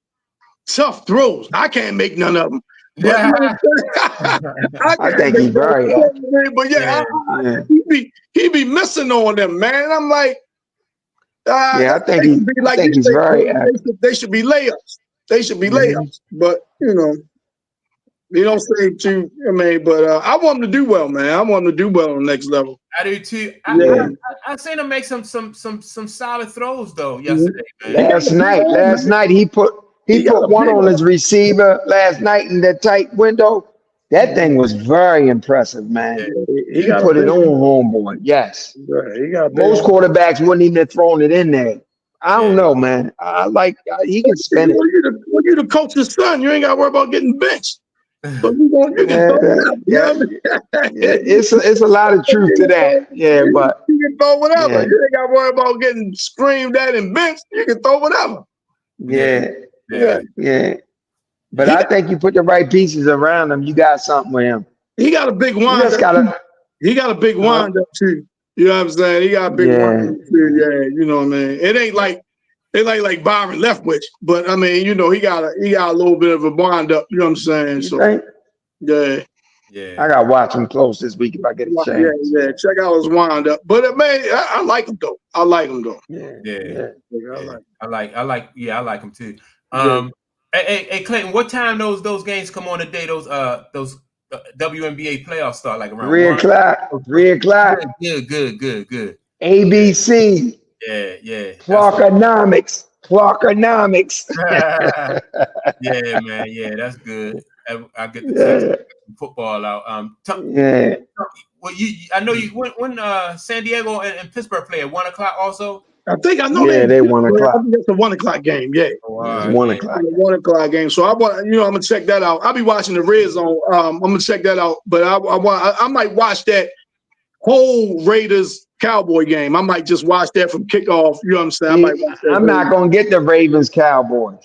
C: tough throws. I can't make none of them. But,
B: I think he's very accurate.
C: But he be missing on them, man. I'm like,
B: I think he's very accurate.
C: They should be layups. They should be layups. But they don't say too. I mean, but I want him to do well, man. I want him to do well on the next level.
A: I do too. I seen him make some solid throws though yesterday. Man.
B: Last night he put one on his receiver last night in that tight window. That thing was very impressive, man. He put it on homeboy. Yes. Most quarterbacks wouldn't even have thrown it in there. I don't know, man. He can spin it.
C: When you're the coach's son, you ain't got to worry about getting benched. But
B: it's a lot of truth to that. Yeah, but
C: you can throw whatever. You ain't got to worry about getting screamed at and benched. You can throw whatever.
B: Yeah. But I think you put the right pieces around him, you got something with him.
C: He got a big wind. He got a big wind up too. You know what I'm saying? He got a big wind up too. Yeah, you know what I mean. It ain't like Byron Leftwich, but I mean, he got a little bit of a wind up. You know what I'm saying?
A: Yeah.
B: I gotta watch him close this week if I get a chance.
C: Yeah. Check out his wind up. But man, I like him though. I like him though.
A: Yeah. I like him too. Hey, Clayton, what time those games come on today? Those WNBA playoffs start like around
B: 3 o'clock. 3 o'clock.
A: Good.
B: ABC.
A: Yeah.
B: Clarkonomics.
A: Yeah, man. Yeah, that's good. I get to check
B: Yeah.
A: some football out.
B: Yeah.
A: Well, I know you when San Diego and Pittsburgh play at 1 o'clock also.
C: I think I know
B: Yeah, they 1
C: I
B: o'clock.
C: think it's a 1 o'clock game. Yeah.
B: It's 1 o'clock.
C: 1 o'clock game. So I'm gonna check that out. I'll be watching the Red Zone. I'm gonna check that out. But I might watch that whole Raiders Cowboy game. I might just watch that from kickoff. You know what I'm saying? I might watch that.
B: I'm not gonna get the Ravens Cowboys.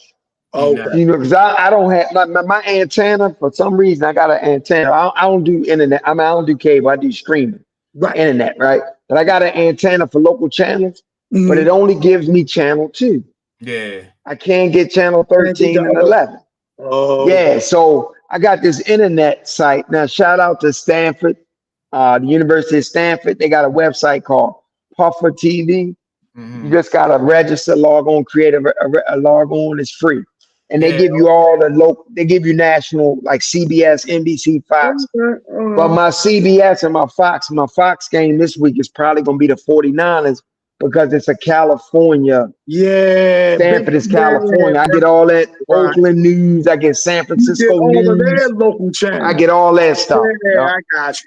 C: Okay.
B: You know, because I don't have my antenna. For some reason, I got an antenna. I don't do internet. I don't do cable. I do streaming.
C: Right.
B: Internet, right? But I got an antenna for local channels, but it only gives me channel 2.
A: Yeah.
B: I can't get channel 13 and 11.
C: Oh.
B: Yeah, so I got this internet site. Now, shout out to Stanford, the University of Stanford. They got a website called Puffer TV. You just got to register, log on, create a log on. It's free. And they give you all the local, they give you national, like CBS, NBC, Fox. But my CBS and my Fox game this week is probably going to be the 49ers because it's a California.
C: Yeah.
B: Stanford is California. I get all that Oakland news. I get San Francisco news.
C: Their local channel.
B: I get all that stuff.
C: Yeah, I got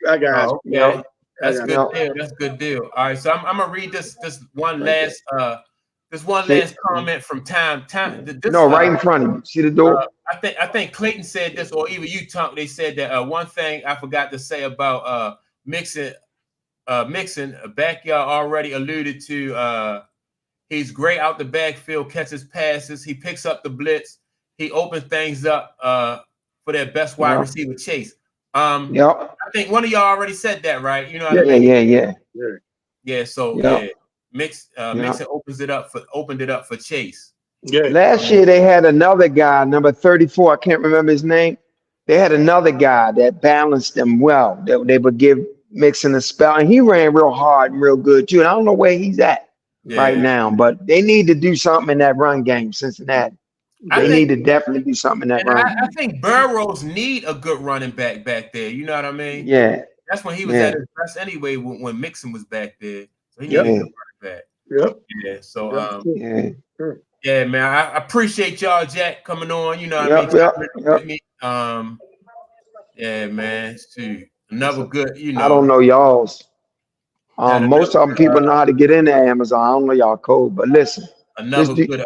C: you.
A: Okay. That's a good deal. That's a good deal. All right, so I'm gonna read this one last comment from Time.
B: Right in front of you. See the door?
A: I think Clayton said this, or even you, Tunk. They said that one thing I forgot to say about Mixon. Backyard already alluded to. He's great out the backfield, catches passes. He picks up the blitz. He opens things up for their best wide receiver, Chase. I think one of y'all already said that, right? You know what I mean? Yeah. So Mixon opened it up for Chase.
C: Yeah.
B: Last year they had another guy, number 34. I can't remember his name. They had another guy that balanced them well. They would give Mixon a spell, and he ran real hard and real good too. And I don't know where he's at right now, but they need to do something in that run game, Cincinnati. They need to definitely do something in that run game.
A: I think Burrows need a good running back there. You know what I mean?
B: Yeah.
A: That's when he was at his best anyway, when Mixon was back there. So he needed a good running back.
C: Yep.
A: Yeah. So yeah, man. I appreciate y'all, Jack, coming on. You know what I mean? Yeah, man. Shoot. Another good, you know.
B: I don't know y'all's. Most of them people know how to get into Amazon. I don't know y'all code, but listen.
A: Another good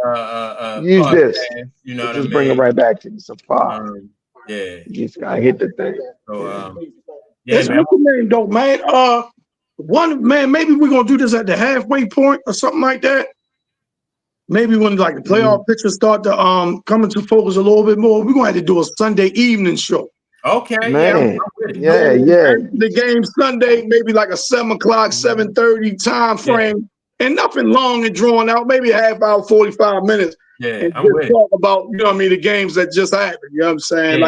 B: use this.
A: You know what
B: just
A: I mean?
B: Bring it right back to you. Some fire.
A: Yeah.
B: You just gotta hit the thing.
A: So
C: what's your name, though, man? Maybe we're gonna do this at the halfway point or something like that. Maybe when like the playoff pictures start to come into focus a little bit more, we're gonna have to do a Sunday evening show.
A: Okay,
B: man. Yeah.
C: The game Sunday, maybe like a 7 o'clock, 7:30 time frame, and nothing long and drawn out. Maybe a half hour, 45 minutes.
A: Yeah,
C: and just talk about, you know what I mean, the games that just happened. You know what I'm saying?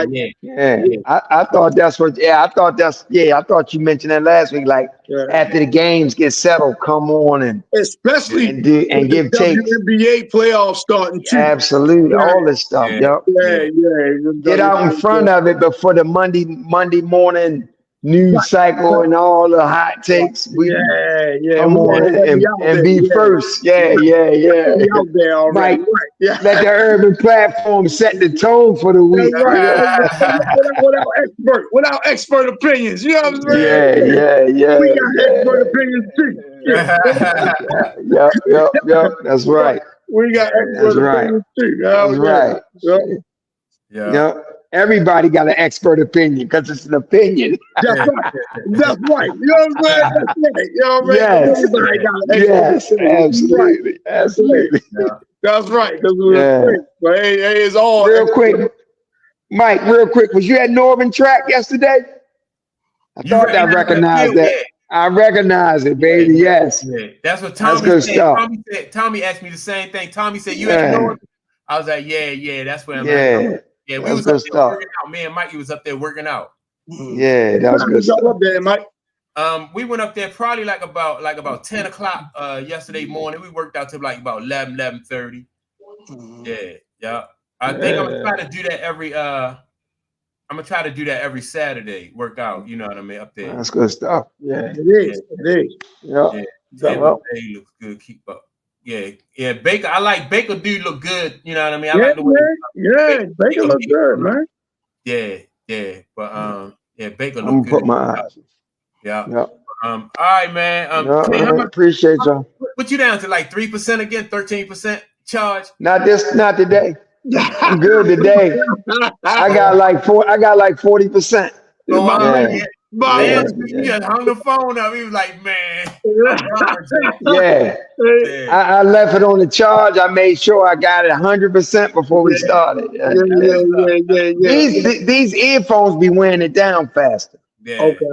B: I thought that's what. I thought you mentioned that last week. Like after the games get settled, come on and
C: especially
B: and give takes.
C: WNBA playoffs starting too.
B: Absolutely, all this stuff. Get out in front of it before the Monday morning news cycle and all the hot takes. Come on and be first. Yeah.
C: Out there already.
B: Let the urban platform set the tone for the week.
C: Without expert opinions. You know what I'm saying?
B: Yeah.
C: We got expert opinions too.
B: Yep. That's right.
C: We got expert opinions too.
B: That's right. Yep. Everybody got an expert opinion because it's an opinion.
C: That's right. That's right. You know what I'm saying? That's right. You know what I mean? Everybody got an expert opinion.
B: Absolutely.
C: That's right. But hey, it's all
B: real quick. Mike, was you at Northern Track yesterday? I thought I recognized that. I recognize it, baby. Yes.
A: That's what Tommy said. Tommy asked me the same thing. Tommy said, you at Northern? I was like, yeah, that's where I'm at. Yeah, we was up there working out. Me and Mikey was up there working out.
B: Yeah, that was good stuff.
C: Up there, Mike?
A: We went up there probably like about 10 o'clock yesterday morning. We worked out till like about 11:30. Yeah. I think I'm gonna try to do that every. I'm gonna try to do that every Saturday. Work out. You know what I mean? Up there.
B: That's good stuff. Yeah.
C: It is. It is.
B: Yeah.
A: Yeah.
C: Definitely.
A: He looks good. Keep up. Yeah. Yeah. Baker. I like Baker. Dude look good. You know what I mean? I
C: Yeah,
A: like the way.
C: yeah. Baker look good, man.
A: Yeah. Yeah. But yeah. Baker
B: I'm
A: look
B: gonna
A: good.
B: put my eyes.
A: Yeah.
B: Yeah.
A: All right, man.
B: Yeah,
A: Man, how much?
B: appreciate y'all.
A: What you down to like 3% again? 13% charge?
B: Not today. I'm good today. I got like 40%.
A: Oh,
B: Yeah.
A: man,
B: Yeah.
A: he just hung the phone up. He was like, man, I'm gone, Jack.
B: Yeah.
A: Yeah.
B: I left it on the charge. I made sure I got it 100% before we started.
C: Yeah.
B: These earphones be wearing it down faster.
A: Yeah.
C: Okay.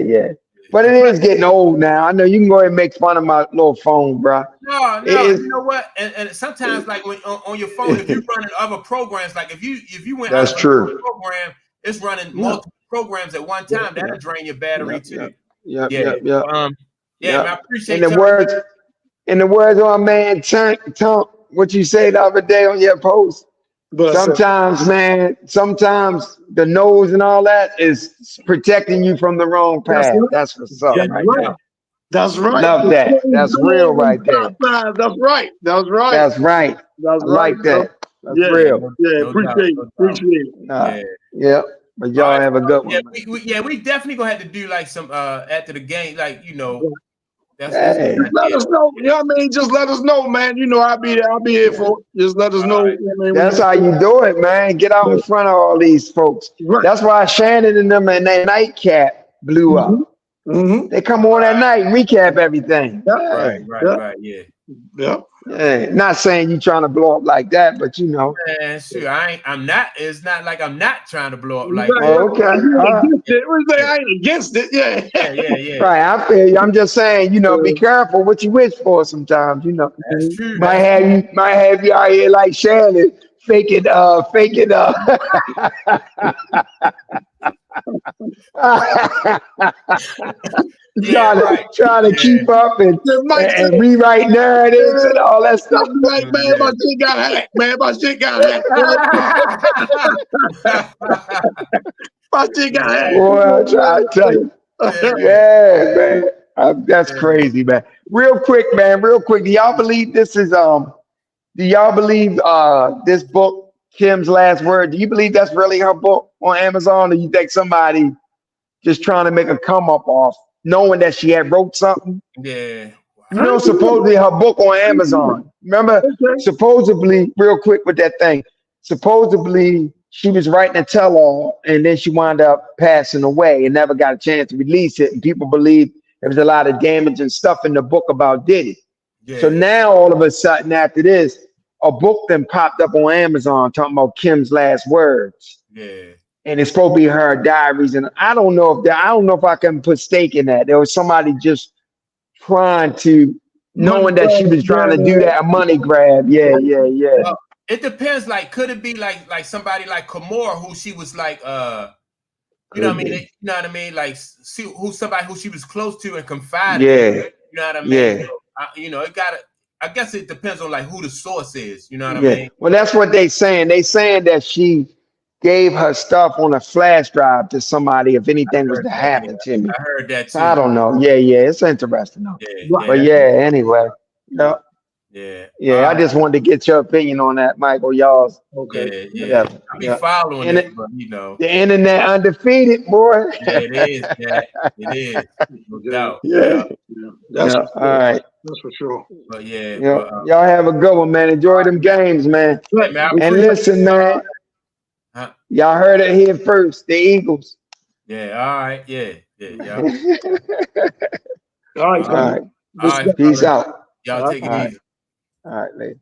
B: Yeah. But it is getting old now. I know you can go ahead and make fun of my little phone, bro.
A: No,
B: It
A: you know what? And sometimes, like when on your phone, if you're running other programs, like if you went
B: That's
A: out of
B: true.
A: a program, it's running multiple programs at one time. That'll drain your battery too.
B: Yeah.
A: Man, I appreciate
B: In the words of our man Tunk, what you say the other day on your post. Sometimes the nose and all that is protecting you from the wrong path. That's what's up right there.
C: That's right.
B: Love that. That's real right there.
C: That's right.
B: That's right. I like that. That's real.
C: Yeah, appreciate it.
B: Yeah. But y'all have a good one.
A: We definitely gonna have to do like some after the game, like That's
C: let us know. You know what I mean? Just let us know, man. You know, I'll be there. I'll be here for it. Just let us know.
A: Right.
C: You know,
B: that's how you do it, man. Get out in front of all these folks.
C: Right.
B: That's why Shannon and them and their nightcap blew up. They come on at night and recap everything.
A: Right.
C: Yeah.
B: Not saying you trying to blow up like that, but you know.
A: Man, sure. I'm not. It's not like I'm not trying to blow up like that.
B: Okay.
C: I ain't against it.
A: Yeah.
B: Right. I feel you. I'm just saying, be careful what you wish for sometimes,
A: That's true.
B: Might have you out here like Shannon faking trying to keep up and rewrite narratives and all that stuff.
C: Like, man, my shit got hacked. My shit got hacked.
B: Boy, I'm trying to tell you. Yeah, man. That's crazy, man. Real quick. Do y'all believe this is do y'all believe this book, Kim's Last Word? Do you believe that's really her book on Amazon, or you think somebody just trying to make a come up off knowing that she had wrote something?
A: Yeah.
B: Supposedly her book on Amazon. Remember, supposedly, real quick with that thing, supposedly she was writing a tell-all and then she wound up passing away and never got a chance to release it. And people believe there was a lot of damage and stuff in the book about Diddy. Yeah. So now all of a sudden after this, a book then popped up on Amazon talking about Kim's Last Words.
A: Yeah.
B: And it's supposed to be her diaries. And I don't know if I can put stake in that. There was somebody just trying to, knowing that she was trying to do that, a money grab. Yeah.
A: It depends. Like, could it be like somebody like Kimora, who she was like, you know what I mean? You know what I mean? Like, somebody who she was close to and confided in. You know what I mean?
B: Yeah.
A: So, I guess it depends on like who the source is. You know what I mean?
B: Well, that's what they saying. They saying that she gave her stuff on a flash drive to somebody if anything was to happen to me.
A: I heard that too.
B: I don't know. Yeah. It's interesting though. But anyway. Yeah. I just wanted to get your opinion on that, Michael. Y'all's.
A: Okay. Yeah. I be following it, but
B: the internet undefeated, boy.
A: Yeah, it is. It is. No doubt.
B: Yeah.
C: That's
B: all right.
C: That's for sure.
A: But
B: y'all have a good one, man. Enjoy them games, man. And listen, man. Y'all heard it here first. The Eagles.
A: Yeah. All right. Yeah.
C: All right.
B: All right. Peace out.
A: Y'all take it easy.
B: All right, later.